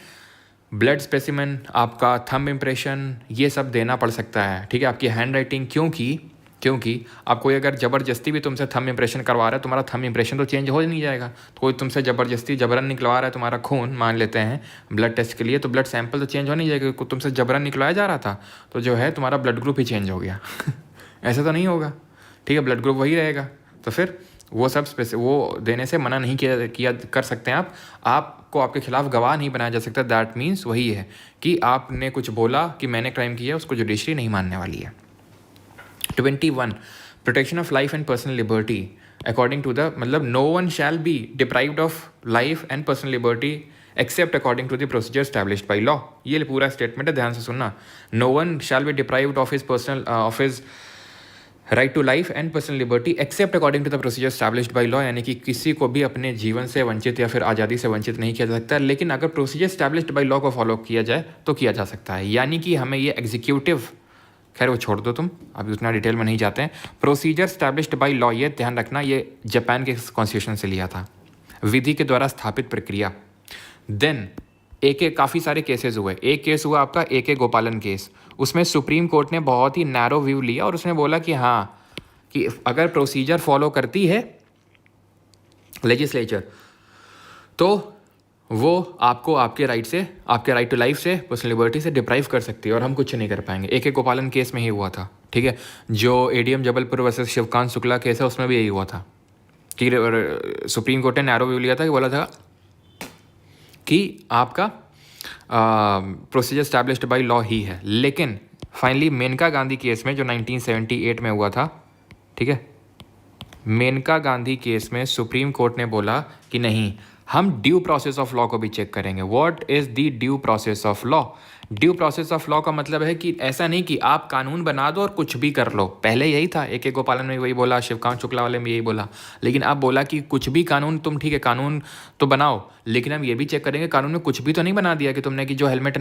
ब्लड स्पेसिमेन, आपका थंब इम्प्रेशन, ये सब देना पड़ सकता है, ठीक है। आपकी हैंड राइटिंग, क्योंकि आप कोई अगर ज़बरदस्ती भी तुमसे थंब इम्प्रेशन करवा रहा है, तुम्हारा थंब इम्प्रेशन तो चेंज हो नहीं जाएगा। तो कोई तुमसे जबरन निकलवा रहा है तुम्हारा खून, मान लेते हैं ब्लड टेस्ट के लिए, तो ब्लड सैंपल तो चेंज हो नहीं जाएगा। कोई तुमसे जबरन निकलवाया जा रहा था तो जो है तुम्हारा ब्लड ग्रुप ही चेंज हो गया ऐसा तो नहीं होगा, ठीक है, ब्लड ग्रुप वही रहेगा। तो फिर वो सब वो देने से मना नहीं किया कर सकते हैं आपको आपके खिलाफ गवाह नहीं बनाया जा सकता। दैट मीन्स वही है कि आपने कुछ बोला कि मैंने क्राइम किया, उसको जुडिशरी नहीं मानने वाली है। 21, protection of life and personal liberty according to the, मतलब no one shall be deprived of life and personal liberty except according to the procedure established by law. ये पूरा स्टेटमेंट है, ध्यान से सुनना। No one shall be deprived of his right to life and personal liberty except according to the procedure established by law, यानी कि किसी को भी अपने जीवन से वंचित या फिर आज़ादी से वंचित नहीं किया जा सकता, लेकिन अगर प्रोसीजर एस्टैब्लिश्ड बाई लॉ को फॉलो किया जाए तो किया जा सकता है। यानी कि हमें ये एग्जीक्यूटिव, खैर वो छोड़ दो, तुम अभी उतना डिटेल में नहीं जाते हैं। प्रोसीजर एस्टैब्लिश्ड बाई लॉ, ये ध्यान रखना, ये जापान के कॉन्स्टिट्यूशन से लिया था, विधि के द्वारा स्थापित प्रक्रिया। देन काफ़ी सारे केसेस हुए। एक केस हुआ आपका AK गोपालन केस, उसमें सुप्रीम कोर्ट ने बहुत ही नैरो व्यू लिया और उसने बोला कि हाँ, कि अगर प्रोसीजर फॉलो करती है लेजिस्लेचर तो वो आपको आपके राइट टू लाइफ से, पर्सनल लिबर्टी से डिप्राइव कर सकती है और हम कुछ नहीं कर पाएंगे। AK गोपालन केस में ही हुआ था, ठीक है। जो ADM Jabalpur versus Shivkant Shukla case है उसमें भी यही हुआ था कि सुप्रीम कोर्ट ने नैरो व्यू लिया था कि बोला था कि आपका प्रोसीजर स्टैब्लिश्ड बाई लॉ ही है। लेकिन फाइनली मेनका गांधी केस में जो 1978 में हुआ था, ठीक है, मेनका गांधी केस में सुप्रीम कोर्ट ने बोला कि नहीं, हम ड्यू प्रोसेस ऑफ लॉ को भी चेक करेंगे। What is the due process of law? Due process of law का मतलब है कि ऐसा नहीं कि आप कानून बना दो और कुछ भी कर लो। पहले यही था, AK गोपालन में वही बोला, शिवकांत शुक्ला वाले में यही बोला। लेकिन अब बोला कि कुछ भी कानून तुम, ठीक है, कानून तो बनाओ, लेकिन हम ये भी चेक करेंगे कानून में कुछ भी तो नहीं बना दिया कि तुमने कि जो हेलमेट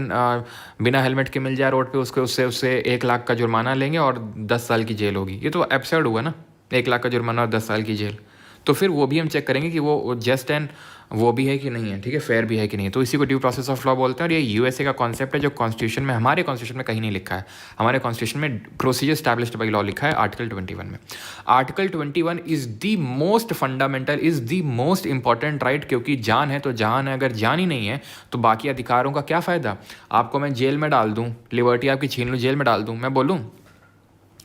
बिना हेलमेट के मिल जाए रोड पे, उससे 1 लाख का जुर्माना लेंगे और 10 साल की जेल होगी। ये तो एब्सर्ड हुआ ना, 1 लाख का जुर्माना और 10 साल की जेल। तो फिर वो भी हम चेक करेंगे कि वो जस्ट एंड वो भी है कि नहीं है, ठीक है, फेयर भी है कि नहीं है। तो इसी को ड्यू प्रोसेस ऑफ लॉ बोलते हैं। और ये USA का कॉन्सेप्ट है जो कॉन्स्टिट्यूशन में, हमारे कॉन्स्टिट्यूशन में कहीं नहीं लिखा है। हमारे कॉन्स्टिट्यूशन में प्रोसीजर स्टैब्लिश्ड बाई लॉ लिखा है आर्टिकल 21 में। Article 21 is the most fundamental, is the most important right, क्योंकि जान है तो जान है, अगर जान ही नहीं है तो बाकी अधिकारों का क्या फ़ायदा? आपको मैं जेल में डाल दूँ, लिबर्टी आपकी छीन लूँ, जेल में डाल दूँ, मैं बोलूँ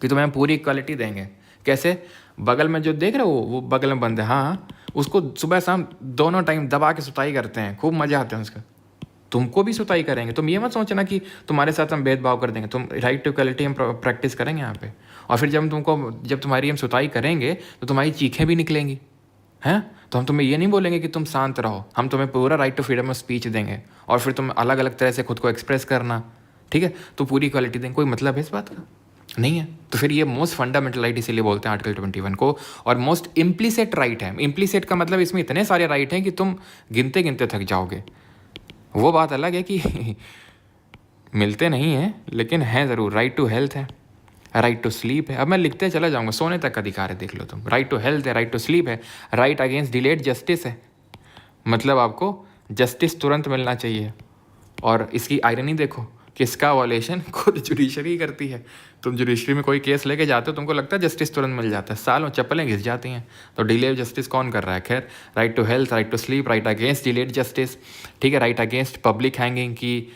कि तुम्हें पूरी इक्वालिटी देंगे। कैसे? बगल में जो देख रहे हो वो बगल में बंद है, हाँ, उसको सुबह शाम दोनों टाइम दबा के सुताई करते हैं, खूब मज़ा आते हैं उसका। तुमको भी सुताई करेंगे। तुम ये मत सोचना कि तुम्हारे साथ हम भेदभाव कर देंगे। तुम राइट टू इक्वालिटी हम प्रैक्टिस करेंगे यहाँ पे। और फिर जब तुम्हारी हम सुताई करेंगे तो तुम्हारी चीखें भी निकलेंगी, हैं? तो हम तुम्हें ये नहीं बोलेंगे कि तुम शांत रहो, हम तुम्हें पूरा right to freedom of speech देंगे और फिर तुम अलग अलग तरह से खुद को एक्सप्रेस करना, ठीक है, तो पूरी इक्वालिटी देंगे। कोई मतलब है इस बात का? नहीं है। तो फिर ये मोस्ट फंडामेंटल राइट इसीलिए बोलते हैं आर्टिकल 21 को, और मोस्ट इम्प्लीसिट राइट है। इम्प्लीसिट का मतलब इसमें इतने सारे राइट हैं कि तुम गिनते गिनते थक जाओगे। वो बात अलग है कि मिलते नहीं हैं, लेकिन हैं ज़रूर। राइट टू हेल्थ है, राइट टू स्लीप है, अब मैं लिखते चला जाऊँगा, सोने तक अधिकार है, देख लो तुम। राइट टू हेल्थ है, राइट टू स्लीप है, राइट अगेंस्ट डिलेड जस्टिस है, मतलब आपको जस्टिस तुरंत मिलना चाहिए। और इसकी आयरनी देखो कि इसका वॉलेशन खुद जुडिशरी करती है। तुम जुडिशरी में कोई केस लेके जाते हो, तुमको लगता है जस्टिस तुरंत मिल जाता है, सालों चप्पलें घिस जाती हैं। तो डिले जस्टिस कौन कर रहा है? खैर, right to health, right to sleep, right against delayed justice, ठीक है, राइट अगेंस्ट पब्लिक हैंगिंग, की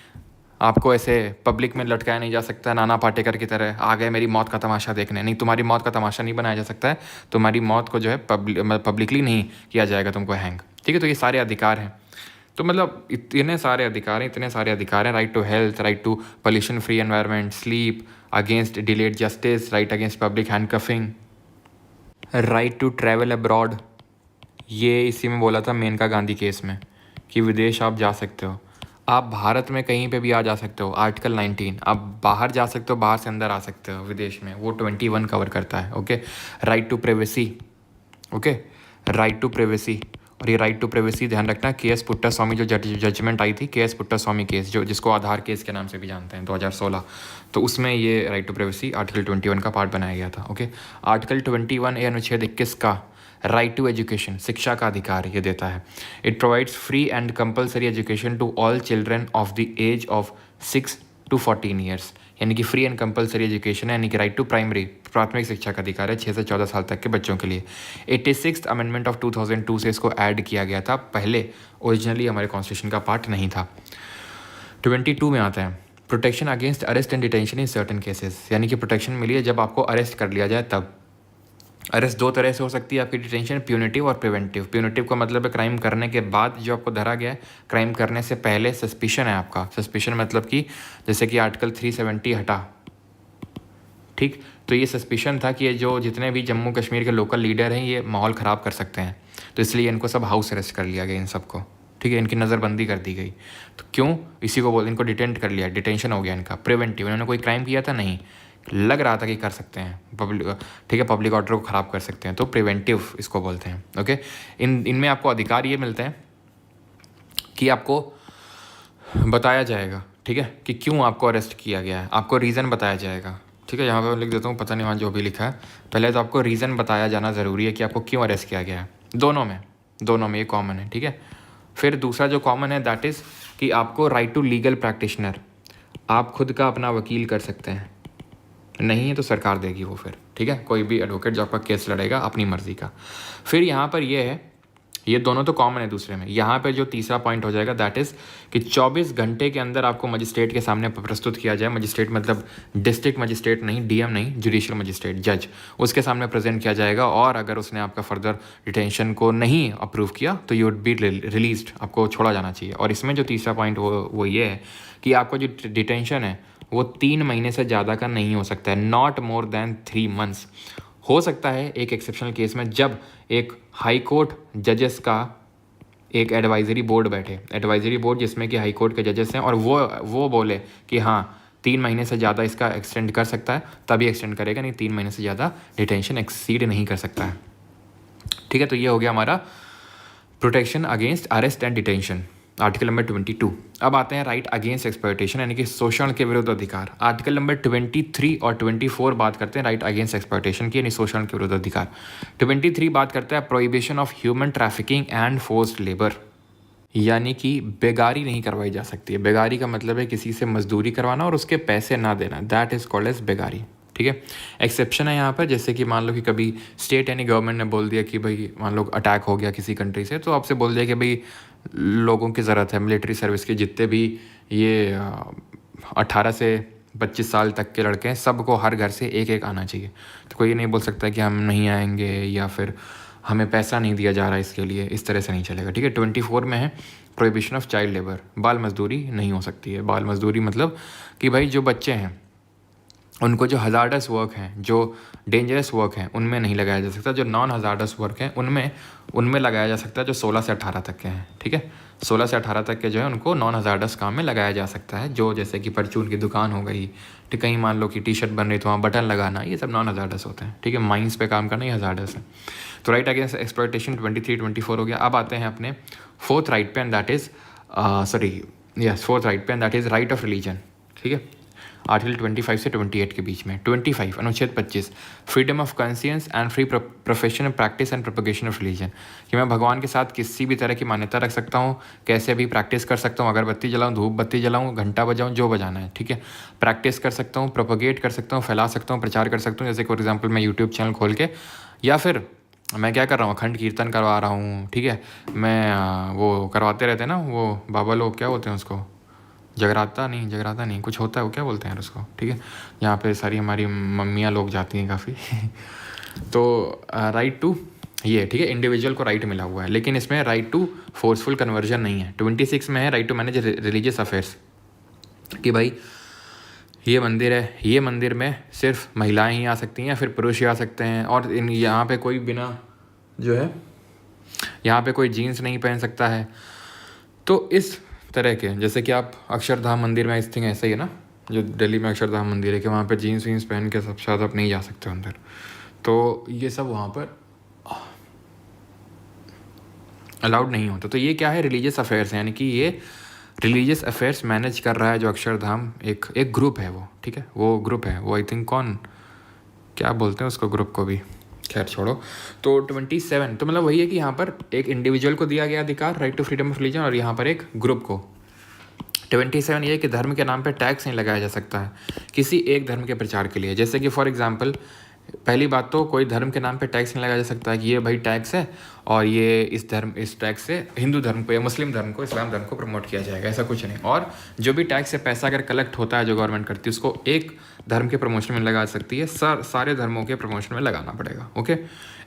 आपको ऐसे पब्लिक में लटकाया नहीं जा सकता नाना पाटेकर की तरह, आ गए मेरी मौत का तमाशा देखने। नहीं, तुम्हारी मौत का तमाशा नहीं बनाया जा सकता है, तुम्हारी मौत को जो है पब्लिकली नहीं किया जाएगा तुमको हैंग, ठीक है। तो ये सारे अधिकार हैं। तो मतलब इतने सारे अधिकार हैं, इतने सारे अधिकार हैं। Right to health, right to pollution free environment, sleep, against delayed justice, right against public handcuffing, right to travel abroad. ये इसी में बोला था मेनका गांधी केस में कि विदेश आप जा सकते हो, आप भारत में कहीं पे भी आ जा सकते हो। आर्टिकल 19, आप बाहर जा सकते हो, बाहर से अंदर आ सकते हो विदेश में, वो 21 कवर करता है, okay. Right to privacy, okay, right to privacy. और ये राइट टू प्राइवेसी ध्यान रखना, KS पुट्टास्वामी जो जजमेंट आई थी, KS पुट्टास्वामी केस, जो जिसको आधार केस के नाम से भी जानते हैं, 2016, तो उसमें ये राइट टू प्राइवेसी आर्टिकल 21 का पार्ट बनाया गया था, ओके। आर्टिकल 21A अनुच्छेद 21 का राइट टू एजुकेशन, शिक्षा का अधिकार ये देता है। It provides free and compulsory education to all children of the age of 6 to 14 years, यानी कि फ्री एंड कंपलसरी एजुकेशन है, यानी कि राइट टू प्राइमरी, प्राथमिक शिक्षा का अधिकार है 6 से 14 साल तक के बच्चों के लिए। 86th अमेंडमेंट ऑफ 2002 से इसको ऐड किया गया था, पहले ओरिजिनली हमारे कॉन्स्टिट्यूशन का पार्ट नहीं था। 22 में आता है protection against arrest and detention in certain cases, यानी कि प्रोटेक्शन मिली है जब आपको अरेस्ट कर लिया जाए तब। अरेस्ट 2 तरह से हो सकती है आपकी डिटेंशन, प्यूनिटिव और प्रिवेंटिव। प्यूनिटिव का मतलब है क्राइम करने के बाद जो आपको धरा गया है, क्राइम करने से पहले सस्पिशन है आपका। सस्पिशन मतलब कि जैसे कि आर्टिकल 370 हटा, ठीक, तो ये सस्पिशन था कि ये जो जितने भी जम्मू कश्मीर के लोकल लीडर हैं ये माहौल ख़राब कर सकते हैं, तो इसलिए इनको सब हाउस अरेस्ट कर लिया गया, इन सबको, ठीक है, इनकी नज़रबंदी कर दी गई। तो क्यों? इसी को बोल, इनको डिटेंट कर लिया, डिटेंशन हो गया इनका। प्रिवेंटिव, इन्होंने कोई क्राइम किया था नहीं, लग रहा था कि कर सकते हैं, पब्लिक, ठीक है, पब्लिक ऑर्डर को ख़राब कर सकते हैं, तो प्रिवेंटिव इसको बोलते हैं, ओके। इनमें आपको अधिकार ये मिलते हैं कि आपको बताया जाएगा, ठीक है, कि क्यों आपको अरेस्ट किया गया है, आपको रीज़न बताया जाएगा, ठीक है। यहाँ पर लिख देता हूँ, पता नहीं वहाँ जो भी लिखा है, पहले तो आपको रीज़न बताया जाना ज़रूरी है कि आपको क्यों अरेस्ट किया गया है। दोनों में ये कॉमन है, ठीक है। फिर दूसरा जो कॉमन है दैट इज़ कि आपको राइट टू लीगल प्रैक्टिशनर, आप खुद का अपना वकील कर सकते हैं, नहीं है तो सरकार देगी वो फिर, ठीक है, कोई भी एडवोकेट जो आपका केस लड़ेगा अपनी मर्ज़ी का। फिर यहाँ पर ये है, ये दोनों तो कॉमन है दूसरे में। यहाँ पे जो तीसरा पॉइंट हो जाएगा दैट इज़ कि 24 घंटे के अंदर आपको मजिस्ट्रेट के सामने प्रस्तुत किया जाए। मजिस्ट्रेट मतलब डिस्ट्रिक्ट मजिस्ट्रेट नहीं, डीएम नहीं, जुडिशियल मजिस्ट्रेट, जज, उसके सामने प्रेजेंट किया जाएगा। और अगर उसने आपका फर्दर डिटेंशन को नहीं अप्रूव किया तो यू वुड बी रिलीज्ड, आपको छोड़ा जाना चाहिए। और इसमें जो तीसरा पॉइंट वो ये है कि आपका जो डिटेंशन है वो 3 महीने से ज़्यादा का नहीं हो सकता है, नॉट मोर देन 3 मंथ्स। हो सकता है एक एक्सेप्शनल केस में जब एक हाई कोर्ट जजेस का एक एडवाइजरी बोर्ड बैठे, एडवाइजरी बोर्ड जिसमें कि हाई कोर्ट के जजेस हैं, और वो बोले कि हाँ 3 महीने से ज़्यादा इसका एक्सटेंड कर सकता है, तभी एक्सटेंड करेगा, नहीं 3 महीने से ज़्यादा डिटेंशन एक्सीड नहीं कर सकता है। ठीक है, तो ये हो गया हमारा protection against arrest and detention, article number 22। अब आते हैं राइट अगेंस्ट एक्सप्लॉयटेशन यानी कि शोषण के विरुद्ध अधिकार। आर्टिकल नंबर 23 और 24 बात करते हैं राइट अगेंस्ट एक्सप्लॉयटेशन की यानी शोषण के विरुद्ध अधिकार। 23 बात करता है prohibition of human trafficking and forced labour, यानी कि बेगारी नहीं करवाई जा सकती है। बेगारी का मतलब है किसी से मजदूरी करवाना और उसके पैसे ना देना, दैट इज कॉल्ड एज बेगारी। ठीक है, एक्सेप्शन है यहाँ पर, जैसे कि मान लो कि कभी स्टेट यानी गवर्नमेंट ने बोल दिया कि भाई मान लो अटैक हो गया किसी कंट्री से, तो आपसे बोल दिया कि भाई लोगों की ज़रूरत है मिलिट्री सर्विस के, जितने भी ये 18 से 25 साल तक के लड़के हैं सबको हर घर से एक एक आना चाहिए। तो कोई ये नहीं बोल सकता कि हम नहीं आएंगे या फिर हमें पैसा नहीं दिया जा रहा इसके लिए, इस तरह से नहीं चलेगा। ठीक है, 24 में है प्रोहिबिशन ऑफ चाइल्ड लेबर, बाल मजदूरी नहीं हो सकती है। बाल मजदूरी मतलब कि भाई जो बच्चे हैं उनको जो हज़ार्डस वर्क हैं, जो डेंजरस वर्क हैं, उनमें नहीं लगाया जा सकता। जो नॉन हज़ार्डस वर्क हैं उनमें लगाया जा सकता है, जो 16 से 18 तक के हैं। ठीक है, 16 से 18 तक के जो है उनको नॉन हज़ार्डस काम में लगाया जा सकता है। जो जैसे कि परचून की दुकान हो गई, ठीक, कहीं मान लो कि टी शर्ट बन रही तो वहाँ बटन लगाना, ये सब नॉन हज़ार्डस होते हैं। ठीक है, माइंस पे काम करना ये हज़ार्डस है। तो राइट अगेंस्ट एक्सप्लॉयटेशन 23-24 हो गया। अब आते हैं अपने फोर्थ राइट पे and that is fourth right पे and that is right of religion. ठीक है, आर्टिकल 25 से 28 के बीच में। 25 अनुच्छेद 25 freedom of conscience and free professional practice and propagation of religion, कि मैं भगवान के साथ किसी भी तरह की मान्यता रख सकता हूँ, कैसे भी प्रैक्टिस कर सकता हूँ, अगरबत्ती जलाऊँ, धूप बत्ती जलाऊँ, घंटा बजाऊँ, जो बजाना है। ठीक है, प्रैक्टिस कर सकता हूँ, प्रोपोगेट कर सकता हूँ, फैला सकता हूँ, प्रचार कर सकता हूँ। जैसे फॉर एग्जाम्पल मैं यूट्यूब चैनल खोल के, या फिर मैं क्या कर रहा हूँ, अखंड कीर्तन करवा रहा हूँ। ठीक है, मैं वो करवाते रहते हैं ना वो बाबा लोग, क्या बोलते हैं उसको, जगराता नहीं कुछ होता है, वो क्या बोलते हैं यार उसको। ठीक है, यहाँ पे सारी हमारी मम्मियाँ लोग जाती हैं काफ़ी तो राइट टू ये, ठीक है, इंडिविजुअल को राइट मिला हुआ है, लेकिन इसमें राइट टू फोर्सफुल कन्वर्जन नहीं है। 26 में है right to manage religious affairs, कि भाई ये मंदिर है, ये मंदिर में सिर्फ महिलाएं ही आ सकती हैं या फिर पुरुष ही आ सकते हैं, और यहाँ पे कोई बिना जो है यहाँ पे कोई जीन्स नहीं पहन सकता है। तो इस तरह के, जैसे कि आप अक्षरधाम मंदिर में इस थिंग ऐसा ही है ना, जो दिल्ली में अक्षरधाम मंदिर है कि वहाँ पे जीन्स वीन्स पहन के सब शायद आप नहीं जा सकते अंदर। तो ये सब वहाँ पर अलाउड नहीं होता। तो ये क्या है, रिलीजियस अफेयर्स है, यानी कि ये रिलीजियस अफेयर्स मैनेज कर रहा है जो अक्षरधाम, एक ग्रुप है वो। ठीक है, वो ग्रुप है वो, आई थिंक कौन क्या बोलते हैं उसको ग्रुप को भी, खैर छोड़ो। तो 27 तो मतलब वही है कि यहाँ पर एक इंडिविजुअल को दिया गया अधिकार right to freedom of religion, और यहाँ पर एक ग्रुप को। 27 ये है कि धर्म के नाम पे टैक्स नहीं लगाया जा सकता है किसी एक धर्म के प्रचार के लिए। जैसे कि फॉर एग्जांपल, पहली बात तो कोई धर्म के नाम पे टैक्स नहीं लगाया जा सकता है कि ये भाई टैक्स है और ये इस टैक्स से हिंदू धर्म को या मुस्लिम धर्म को, इस्लाम धर्म को प्रमोट किया जाएगा, ऐसा कुछ नहीं। और जो भी टैक्स से पैसा अगर कलेक्ट होता है जो गवर्नमेंट करती है, उसको एक धर्म के प्रमोशन में लगा सकती है, सारे धर्मों के प्रमोशन में लगाना पड़ेगा। ओके,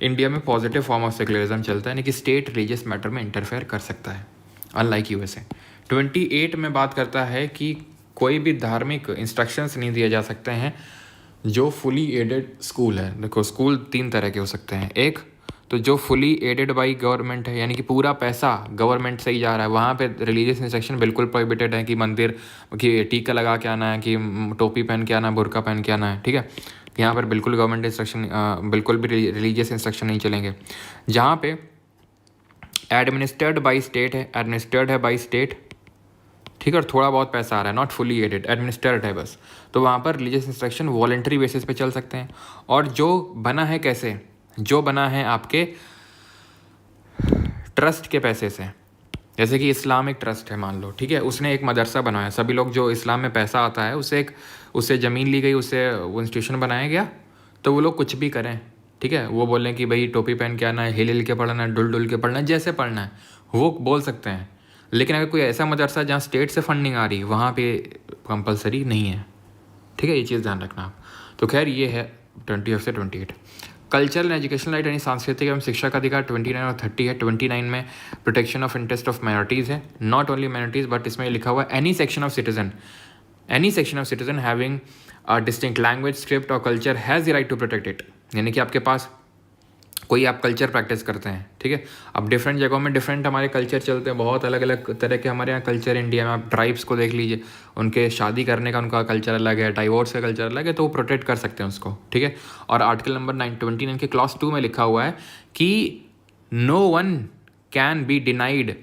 इंडिया में पॉजिटिव फॉर्म ऑफ सेक्युलरिज्म चलता है, यानी कि स्टेट रिलीजियस मैटर में इंटरफेयर कर सकता है, अनलाइक यूएसए। 28 में बात करता है कि कोई भी धार्मिक इंस्ट्रक्शंस नहीं दिए जा सकते हैं जो फुली एडेड स्कूल है। देखो, स्कूल 3 तरह के हो सकते हैं। एक तो जो फुली एडेड बाई गवर्नमेंट है, यानी कि पूरा पैसा गवर्नमेंट से ही जा रहा है, वहाँ पे रिलीजियस इंस्ट्रक्शन बिल्कुल प्रोहिबिटेड है कि मंदिर कि टीका लगा के आना है, कि टोपी पहन के आना है, बुर्का पहन के आना है। ठीक है, यहाँ पर बिल्कुल गवर्नमेंट इंस्ट्रक्शन, बिल्कुल भी रिलीजियस इंस्ट्रक्शन नहीं चलेंगे। जहाँ पे एडमिनिस्टर्ड बाई स्टेट है, एडमिनिस्टर्ड है बाई स्टेट, ठीक है, और थोड़ा बहुत पैसा आ रहा है, नॉट फुली एडेड, एडमिनिस्टर्ड है बस, तो वहाँ पर रिलीजियस इंस्ट्रक्शन वॉलंटरी बेसिस पे चल सकते हैं। और जो बना है कैसे, जो बना है आपके ट्रस्ट के पैसे से, जैसे कि इस्लामिक ट्रस्ट है मान लो, ठीक है, उसने एक मदरसा बनाया, सभी लोग जो इस्लाम में पैसा आता है उससे ज़मीन ली गई, उससे वो इंस्टीट्यूशन बनाया गया, तो वो लोग कुछ भी करें, ठीक है, वो बोलें कि भाई टोपी पहन के आना है, हिल हिल के पढ़ना है, डुल डुल के पढ़ना है, जैसे पढ़ना है वो बोल सकते हैं। लेकिन अगर कोई ऐसा मदरसा जहाँ स्टेट से फंडिंग आ रही है वहाँ पे कंपलसरी नहीं है, ठीक है, ये चीज़ ध्यान रखना आप। तो खैर ये है 20 से 28। कल्चरल एंड एजुकेशनल राइट यानी सांस्कृतिक एवं शिक्षा का अधिकार 29 और 30 है। 29 में protection of interest of minorities है, नॉट ओनली माइनॉरिटीज़ बट इसमें लिखा हुआ है any section of citizen having a distinct language, script और culture has the right to protect it. यानी कि आपके पास कोई आप कल्चर प्रैक्टिस करते हैं, ठीक है, अब डिफरेंट जगहों में डिफरेंट हमारे कल्चर चलते हैं, बहुत अलग अलग तरह के हमारे यहाँ कल्चर इंडिया में। आप ट्राइब्स को देख लीजिए, उनके शादी करने का उनका कल्चर अलग है, डाइवोर्स का कल्चर अलग है, तो वो प्रोटेक्ट कर सकते हैं उसको, ठीक है। और आर्टिकल नंबर 29 के क्लॉज 2 में लिखा हुआ है कि no one can be denied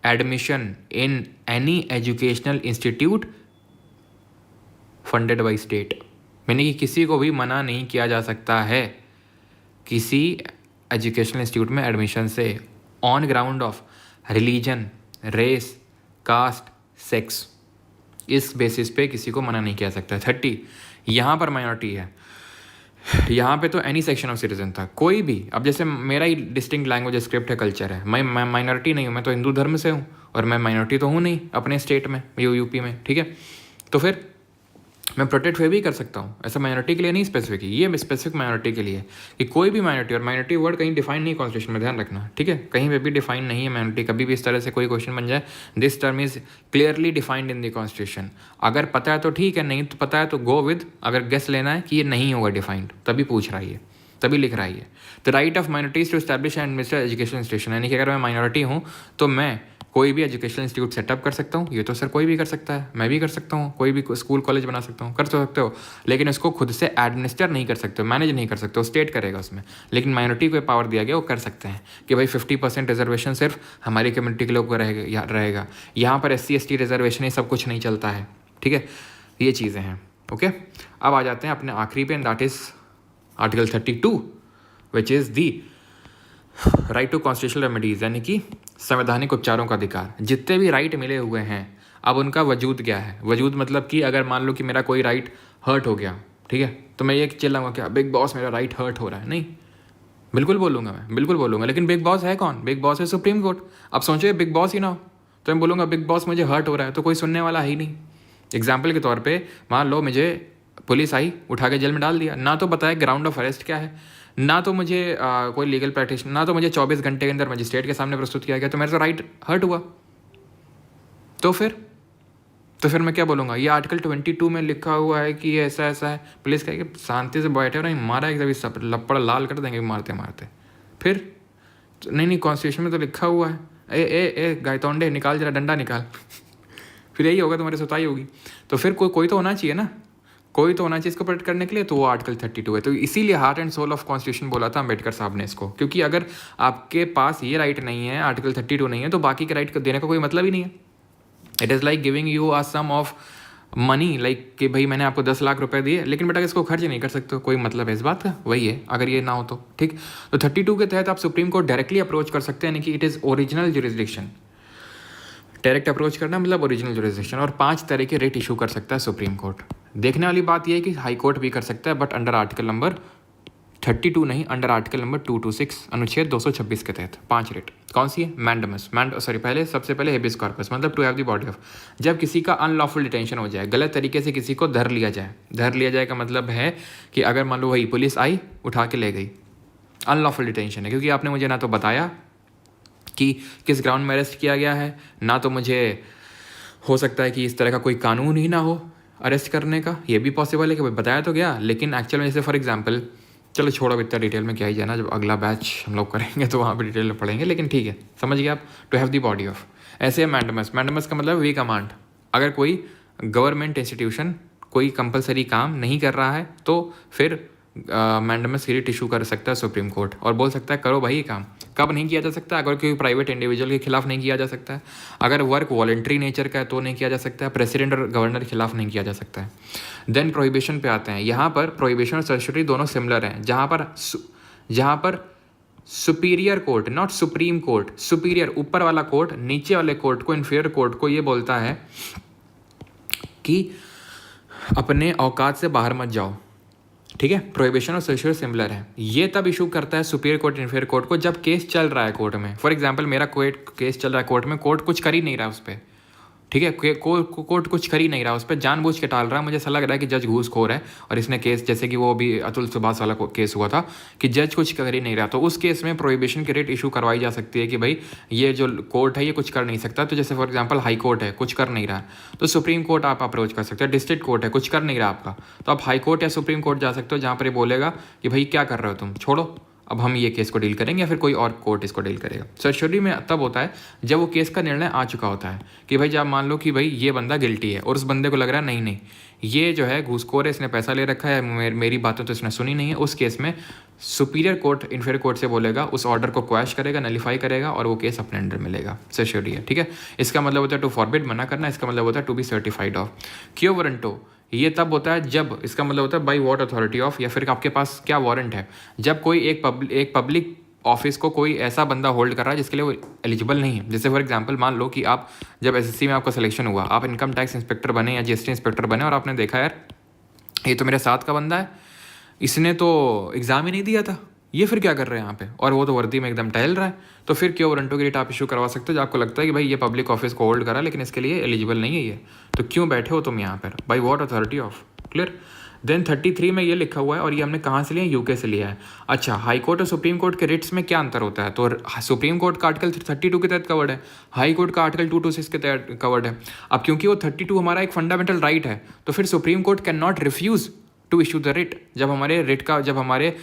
admission in any educational institute funded by state. यानी कि किसी को भी मना नहीं किया जा सकता है किसी एजुकेशनल इंस्टीट्यूट में एडमिशन से on ground of religion, race, caste, sex, इस बेसिस पे किसी को मना नहीं किया सकता। 30 यहाँ पर माइनॉरिटी है, यहाँ पे तो एनी सेक्शन ऑफ सिटीजन था, कोई भी। अब जैसे मेरा ही डिस्टिंक्ट लैंग्वेज, स्क्रिप्ट है, कल्चर है, मैं माइनॉरिटी नहीं हूँ, मैं तो हिंदू धर्म से हूँ और मैं माइनॉरिटी तो हूँ नहीं अपने स्टेट में, यूपी में, ठीक है। तो फिर मैं प्रोटेक्ट फिर भी कर सकता हूँ, ऐसा माइनॉरिटी के लिए नहीं स्पेसिफिक है, ये स्पेसिफिक माइनॉरिटी के लिए कि कोई भी माइनॉरिटी, और माइनॉरिटी वर्ड कहीं डिफाइन नहीं कॉन्स्टिट्यूशन में, ध्यान रखना, ठीक है, कहीं पे भी डिफाइन नहीं है माइनॉरिटी। कभी भी इस तरह से कोई क्वेश्चन बन जाए, this term is clearly defined in the constitution. अगर पता है तो ठीक है, नहीं तो पता है तो गो विद, अगर गेस लेना है कि ये नहीं होगा डिफाइंड तभी पूछ रहा है, तभी लिख रहा है। The right of minorities to establish and administer education institution, यानी कि अगर मैं माइनॉरिटी हूँ तो मैं कोई भी एजुकेशनल इंस्टीट्यूट सेटअप कर सकता हूँ। ये तो सर कोई भी कर सकता है, मैं भी कर सकता हूँ, कोई भी स्कूल कॉलेज बना सकता हूँ, कर सकते हो, लेकिन इसको खुद से एडमिनिस्टर नहीं कर सकते हो, मैनेज नहीं कर सकते हो, स्टेट करेगा उसमें। लेकिन माइनॉरिटी को पावर दिया गया, वो कर सकते हैं कि भाई 50% रिजर्वेशन सिर्फ हमारी कम्युनिटी के लोगों को रहेगा। यहाँ पर SC ST रिजर्वेशन ये सब कुछ नहीं चलता है, ठीक है, ये चीज़ें हैं, ओके। अब आ जाते हैं अपने आखिरी पे, that is article 32 which is the right to constitutional remedies, यानी कि संवैधानिक उपचारों का अधिकार। जितने भी राइट मिले हुए हैं अब उनका वजूद क्या है। वजूद मतलब कि अगर मान लो कि मेरा कोई राइट हर्ट हो गया, ठीक है, तो मैं ये चिल्लाऊंगा क्या बिग बॉस मेरा राइट हर्ट हो रहा है? नहीं, बिल्कुल बोलूँगा, मैं बिल्कुल बोलूँगा। लेकिन बिग बॉस है कौन? बिग बॉस है सुप्रीम कोर्ट। अब सोचिए बिग बॉस ही ना हो तो मैं बोलूँगा बिग बॉस मुझे हर्ट हो रहा है, तो कोई सुनने वाला है ही नहीं। एग्जाम्पल के तौर पर मान लो मुझे पुलिस आई, उठा के जेल में डाल दिया, ना तो बताया ग्राउंड ऑफ अरेस्ट क्या है, ना तो मुझे कोई लीगल प्रैक्टिस, ना तो मुझे 24 घंटे के अंदर मजिस्ट्रेट के सामने प्रस्तुत किया गया, तो मेरा तो राइट हर्ट हुआ। तो फिर मैं क्या बोलूँगा? ये आर्टिकल 22 में लिखा हुआ है कि ये ऐसा ऐसा है, पुलिस कहेगी शांति से बैठे रहे, मारा एक सब लपड़ लाल कर देंगे मारते मारते। फिर नहीं कॉन्स्टिट्यूशन में तो लिखा हुआ है, ए गायतोंडे निकाल जरा डंडा निकाल फिर यही होगा, तुम्हारी सुताई होगी। तो फिर कोई तो होना चाहिए ना, कोई तो होना चाहिए इसको प्रोटेक्ट करने के लिए, तो वो आर्टिकल 32 है। तो इसीलिए heart and soul of constitution बोला था अम्बेडकर साहब ने इसको, क्योंकि अगर आपके पास ये राइट नहीं है, आर्टिकल 32 नहीं है, तो बाकी के राइट देने का कोई मतलब ही नहीं है। It is like giving you a sum of money, like कि भाई मैंने आपको 10 लाख रुपए दिए, लेकिन बेटा इसको खर्च नहीं कर सकते हो, कोई मतलब है इस बात का? वही है, अगर ये ना हो तो ठीक। तो 32 के तहत आप सुप्रीम कोर्ट डायरेक्टली अप्रोच कर सकते हैं, यानी कि it is original jurisdiction. Direct approach करना मतलब ओरिजिनल जुरिस्डिक्शन। और 5 तरह के रेट इशू कर सकता है सुप्रीम कोर्ट। देखने वाली बात यह है कि हाई कोर्ट भी कर सकता है, बट अंडर आर्टिकल नंबर 32 नहीं, अंडर आर्टिकल नंबर 226 अनुच्छेद 226 के तहत 5 रेट। कौन सी है? मैंडमस, सबसे पहले हेबियस कॉर्पस, मतलब to have the body of. जब किसी का अनलॉफुल डिटेंशन हो जाए, गलत तरीके से किसी को धर लिया जाए का मतलब है कि अगर मान लो वही पुलिस आई उठा के ले गई, अनलॉफुल डिटेंशन है, क्योंकि आपने मुझे ना तो बताया कि किस ग्राउंड में अरेस्ट किया गया है, ना तो मुझे हो सकता है कि इस तरह का कोई कानून ही ना हो अरेस्ट करने का, ये भी पॉसिबल है कि भाई बताया तो गया, लेकिन एक्चुअल में जैसे फॉर एग्जांपल, चलो छोड़ो इतना डिटेल में क्या ही जाना, जब अगला बैच हम लोग करेंगे तो वहाँ पे डिटेल में पढ़ेंगे, लेकिन ठीक है, समझ गए आप। To have the body of. ऐसे है मैंडमस का मतलब वी कमांड। अगर कोई गवर्नमेंट इंस्टीट्यूशन कोई कंपलसरी काम नहीं कर रहा है तो फिर मैंडमस रिट इशू कर सकता है सुप्रीम कोर्ट, और बोल सकता है करो भाई ये काम। कब नहीं किया जा सकता? अगर कोई प्राइवेट इंडिविजुअल के खिलाफ नहीं किया जा सकता है, अगर वर्क वॉलंटरी नेचर का है तो नहीं किया जा सकता है, प्रेसिडेंट और गवर्नर के खिलाफ नहीं किया जा सकता है। देन प्रोहिबिशन पे आते हैं। यहाँ पर प्रोहिबिशन और सर्शरी दोनों सिमिलर हैं, जहाँ पर superior court, not supreme court, superior ऊपर वाला कोर्ट नीचे वाले कोर्ट को, इन्फीरियर कोर्ट को ये बोलता है कि अपने औकात से बाहर मत जाओ, ठीक है। प्रोहिबिशन और सेंसर सिमिलर है। ये तब इशू करता है सुपीरियर कोर्ट इन्फीरियर कोर्ट को जब केस चल रहा है कोर्ट में। फॉर एग्जांपल मेरा केस चल रहा है कोर्ट में, कोर्ट कुछ कर ही नहीं रहा उस पर, ठीक है। कोर्ट कुछ कर ही नहीं रहा उस पर, जानबूझ के टाल रहा है। मुझे ऐसा लग रहा है कि जज घूसखोर है और इसने केस, जैसे कि वो अभी अतुल सुभाष वाला केस हुआ था कि जज कुछ कर ही नहीं रहा, तो उस केस में प्रोहिबिशन की रेट इशू करवाई जा सकती है कि भाई ये जो कोर्ट है ये कुछ कर नहीं सकता। तो जैसे फॉर एग्जाम्पल हाई कोर्ट है, कुछ कर नहीं रहा, तो सुप्रीम कोर्ट आप अप्रोच कर सकते हो। डिस्ट्रिक्ट कोर्ट है, कुछ कर नहीं रहा आपका, तो आप हाई कोर्ट या सुप्रीम कोर्ट जा सकते हो, जहाँ पर ये बोलेगा कि भाई क्या कर रहे हो तुम, छोड़ो, अब हम ये केस को डील करेंगे, या फिर कोई और कोर्ट इसको डील करेगा। सर्चरी में तब होता है जब वो केस का निर्णय आ चुका होता है कि भाई जब मान लो कि भाई ये बंदा गिल्टी है और उस बंदे को लग रहा है नहीं नहीं ये जो है घूसखोर है, इसने पैसा ले रखा है, मेरी बातों तो इसने सुनी नहीं है, उस केस में सुपीरियर कोर्ट इन्फीरियर कोर्ट से बोलेगा, उस ऑर्डर को क्वैश करेगा, नलीफाई करेगा और वो केस अपने अंडर में लेगा। सर्चरी है, ठीक है। इसका मतलब होता है टू फॉरबिड, मना करना। इसका मतलब होता है to be certified of. Quo warranto, ये तब होता है जब, इसका मतलब होता है बाई व्हाट अथॉरिटी ऑफ, या फिर आपके पास क्या वारंट है, जब कोई एक पब्लिक ऑफिस को कोई ऐसा बंदा होल्ड कर रहा है जिसके लिए वो एलिजिबल नहीं है। जैसे फॉर एग्जांपल मान लो कि आप जब एसएससी में आपका सिलेक्शन हुआ, आप इनकम टैक्स इंस्पेक्टर बने या जीएसटी इंस्पेक्टर बने और आपने देखा यार ये तो मेरे साथ का बंदा है, इसने तो एग्ज़ाम ही नहीं दिया था, ये फिर क्या कर रहे हैं यहाँ पे, और वो तो वर्दी में एकदम टहल रहा है, तो फिर क्यों वारंटो की रेट आप इशू करवा सकते हो। जब आपको लगता है कि भाई ये पब्लिक ऑफिस को होल्ड करा लेकिन इसके लिए एलिजिबल नहीं है ये, तो क्यों बैठे हो तुम यहाँ पर, by what authority of. Clear. Then 33 में ये लिखा हुआ है और ये हमने कहाँ से लिया, यूके से लिया है। अच्छा, हाई कोर्ट और सुप्रीम कोर्ट के रिट्स में क्या अंतर होता है, तो सुप्रीम कोर्ट का आर्टिकल 32 के तहत कवर्ड है, हाई कोर्ट का आर्टिकल 226 के तहत कवर्ड है। अब क्योंकि वो 32 हमारा एक फंडामेंटल राइट है, तो फिर supreme court can not refuse to issue the writ जब हमारे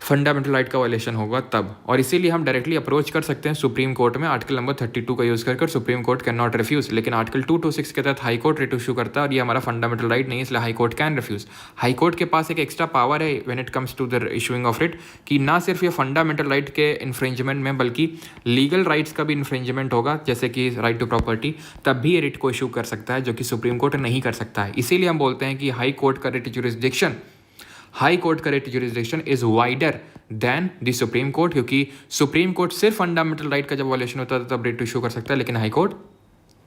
फंडामेंटल राइट का वायलेशन होगा तब, और इसीलिए हम डायरेक्टली अप्रोच कर सकते हैं सुप्रीम कोर्ट में आर्टिकल नंबर 32 का यूज़ कर supreme court can not refuse. लेकिन आर्टिकल 226 के तहत हाई कोर्ट रिट इशू करता है और ये हमारा फंडामेंटल राइट नहीं है, इसलिए high court can refuse. High court के पास एक एक्स्ट्रा पावर है when it comes to the issuing of writ, कि ना सिर्फ ये फंडामेंटल राइट के इन्फ्रिंजमेंट में बल्कि लीगल राइट्स का भी इन्फ्रिंजमेंट होगा, जैसे कि राइट टू प्रॉपर्टी, तब भी ये रिट को इशू कर सकता है, जो कि सुप्रीम कोर्ट नहीं कर सकता है। इसीलिए हम बोलते हैं कि हाई कोर्ट का writ jurisdiction is wider than the supreme court, क्योंकि सुप्रीम कोर्ट सिर्फ फंडामेंटल राइट का जब वायलेशन होता है तब रिट इशू कर सकता है, लेकिन हाई कोर्ट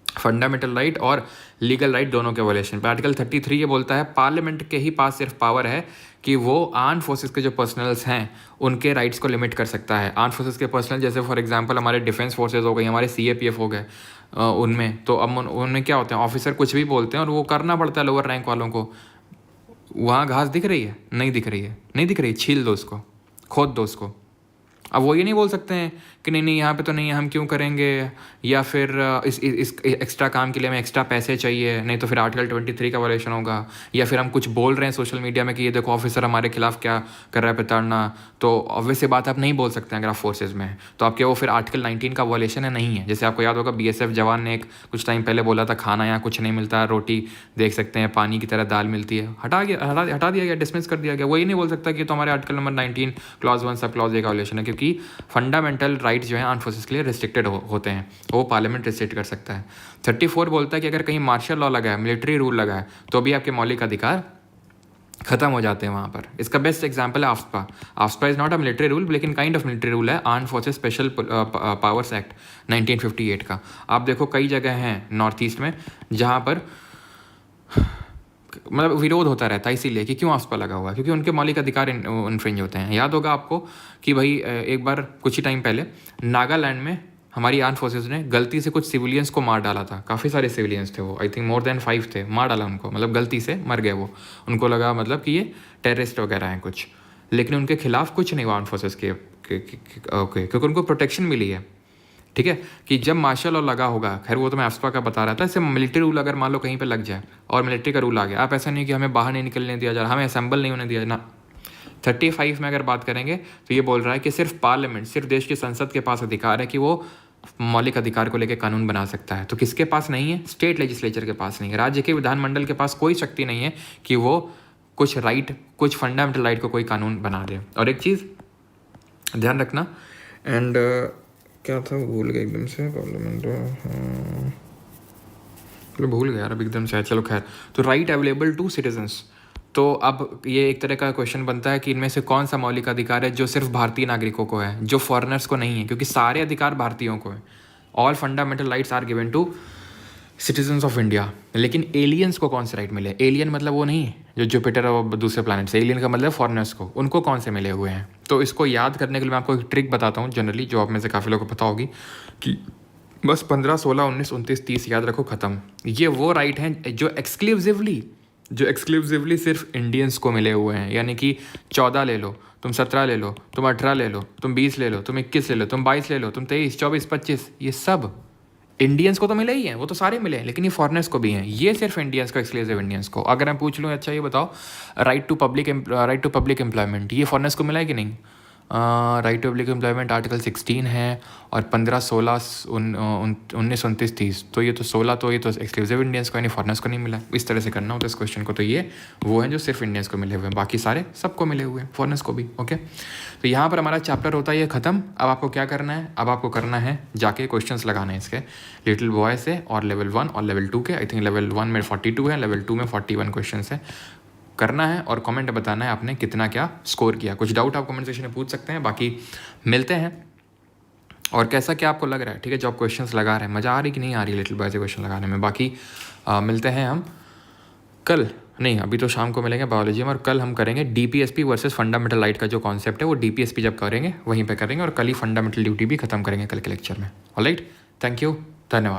फंडामेंटल राइट और लीगल राइट दोनों के वायलेशन पे। आर्टिकल 33 ये बोलता है पार्लियामेंट के ही पास सिर्फ पावर है कि वो आर्म फोर्सेस के जो पर्सनल्स हैं उनके राइट्स को लिमिट कर सकता है। आर्म फोर्सेस के पर्सनल जैसे फॉर एग्जांपल हमारे डिफेंस फोर्सेस हो गए, हमारे सीएपीएफ हो गए, उनमें तो अब उनमें क्या होते हैं, ऑफिसर कुछ भी बोलते हैं और वो करना पड़ता है लोअर रैंक वालों को। वहाँ घास दिख रही है, नहीं दिख रही है, छील दो उसको, खोद दो उसको। अब वो ये नहीं बोल सकते हैं कि नहीं यहाँ पे तो नहीं है, हम क्यों करेंगे, या फिर इस एक्स्ट्रा काम के लिए हमें एक्स्ट्रा पैसे चाहिए, नहीं तो फिर आर्टिकल 23 का वायलेशन होगा। या फिर हम कुछ बोल रहे हैं सोशल मीडिया में कि ये देखो ऑफिसर हमारे खिलाफ क्या कर रहा है प्रताड़ना, तो ऑब्वियस बात आप नहीं बोल सकते हैं अगर आप फोर्सेज में हैं, तो आपके वो फिर आर्टिकल 19 का वायलेशन है, नहीं है। जैसे आपको याद होगा बीएसएफ जवान ने कुछ टाइम पहले बोला था खाना यहाँ कुछ नहीं मिलता, रोटी देख सकते हैं पानी की तरह दाल मिलती है, हटा दिया गया, डिसमिस कर दिया गया। वो ये नहीं बोल सकता कि तो हमारे article number 19 clause 1 sub clause A का वायलेशन है, क्योंकि फंडामेंटल राइट्स जो है आर्म फोर्सेस के लिए रिस्ट्रिक्टेड होते हैं, वो पार्लियामेंट रिस्ट्रिक्ट कर सकता है। 34 बोलता है कि अगर कहीं मार्शल लॉ लगा है, मिलिट्री रूल लगा है, तो भी आपके मौलिक अधिकार खत्म हो जाते हैं वहाँ पर। इसका बेस्ट एग्जांपल है AFSPA. AFSPA is not a military rule लेकिन काइंड ऑफ मिलिट्री रूल है, arm forces special powers act 1958 का। आप देखो कई जगह हैं नॉर्थ ईस्ट में जहाँ पर मतलब विरोध होता रहता है, इसीलिए कि क्यों आफ्सपा लगा हुआ है, क्योंकि उनके मौलिक अधिकार इन्फ्रिंज होते हैं। याद होगा आपको कि भाई एक बार कुछ ही टाइम पहले नागालैंड में हमारी आर्म फोर्सेस ने गलती से कुछ सिविलियंस को मार डाला था। काफ़ी सारे सिविलियंस थे वो, आई थिंक मोर देन 5 थे, मार डाला उनको, मतलब गलती से मर गए वो। उनको लगा मतलब कि ये टेररिस्ट वगैरह हैं कुछ, लेकिन उनके खिलाफ कुछ नहीं हुआ आर्म फोर्सेस के ओके, क्योंकि उनको प्रोटेक्शन मिली है। ठीक है, कि जब मार्शल लॉ लगा होगा, खैर वो तो मैं आफ्सपा का बता रहा था, इससे मिलिट्री रूल अगर मान लो कहीं पे लग जाए और मिलिट्री का रूल आ गया, आप ऐसा नहीं कि हमें बाहर नहीं निकलने दिया जा रहा, हमें असेंबल नहीं होने दिया ना। 35 में अगर बात करेंगे तो ये बोल रहा है कि सिर्फ पार्लियामेंट, सिर्फ देश की संसद के पास अधिकार है कि वो मौलिक अधिकार को लेकर कानून बना सकता है। तो किसके पास नहीं है? स्टेट लेजिस्लेचर के पास नहीं है, राज्य के विधानमंडल के पास कोई शक्ति नहीं है कि वो कुछ फंडामेंटल राइट को कोई कानून बना दे। और एक चीज़ ध्यान रखना, एंड क्या था भूल गया एकदम से, पार्लियामेंट भूल गया यार अब एकदम से, चलो खैर। तो राइट अवेलेबल टू सिटीजन्स, तो अब ये एक तरह का क्वेश्चन बनता है कि इनमें से कौन सा मौलिक अधिकार है जो सिर्फ भारतीय नागरिकों को है, जो फॉरेनर्स को नहीं है, क्योंकि सारे अधिकार भारतीयों को है। All fundamental rights are given to citizens of India. लेकिन एलियंस को कौन से राइट मिले? एलियन मतलब वो नहीं जो जुपिटर और दूसरे प्लैनेट से, एलियन का मतलब फॉरेनर्स को, उनको कौन से मिले हुए हैं? तो इसको याद करने के लिए मैं आपको एक ट्रिक बताता हूँ जनरली, जो आप में से काफ़ी लोगों को पता होगी, कि बस 15, 16, 19, 29, 30 याद रखो, ख़त्म। ये वो राइट हैं जो एक्सक्लूसिवली सिर्फ इंडियंस को मिले हुए हैं। यानी कि 14 ले लो, तुम 17 ले लो, तुम 18 ले लो, तुम 20 ले लो, तुम 21 ले लो, तुम 22 ले लो, तुम 23, 24, 25, ये सब इंडियंस को तो मिले ही हैं, वो तो सारे मिले हैं, लेकिन ये फॉरेनर्स को भी हैं। ये सिर्फ इंडियंस को, एक्सक्लूसिव इंडियंस को। अगर मैं पूछ लूँ, अच्छा ये बताओ, राइट टू पब्लिक एम्प्लॉयमेंट, ये फॉरेनर्स को मिला है कि नहीं? Right to public employment article 16 है, और 15, 16, 19, 29, 30, तो ये तो 16, तो ये तो एक्सक्लूसिव इंडियंस को यानी फॉरेनर्स को नहीं मिला। इस तरह से करना होता है इस क्वेश्चन को। तो ये वो हैं जो सिर्फ इंडियंस को मिले हुए हैं, बाकी सारे सबको मिले हुए हैं, फॉरेनर्स को भी। ओके, तो यहाँ पर हमारा चैप्टर होता है ये ख़त्म। अब आपको क्या करना है? अब आपको करना है जाके क्वेश्चंस लगाने हैं इसके, लिटिल बॉय से, और लेवल 1 और लेवल 2 के। आई थिंक लेवल 1 में 42 है, लेवल 2 में 41 क्वेश्चन है। करना है और कमेंट बताना है आपने कितना क्या स्कोर किया। कुछ डाउट आप कमेंट सेक्शन में पूछ सकते हैं। बाकी मिलते हैं, और कैसा क्या आपको लग रहा है, ठीक है, जो आप क्वेश्चंस लगा रहे हैं, मज़ा आ रही कि नहीं आ रही लिटिल बॉय से क्वेश्चन लगाने में? बाकी मिलते हैं हम कल, नहीं अभी तो शाम को मिलेंगे बायोलॉजी में, और कल हम करेंगे डीपीएसपी वर्सेस फंडामेंटल राइट का जो कॉन्सेप्ट है, वो डीपीएसपी जब करेंगे वहीं पे करेंगे, और कल ही फंडामेंटल ड्यूटी भी खत्म करेंगे कल के लेक्चर में। ऑलराइट, थैंक यू, धन्यवाद।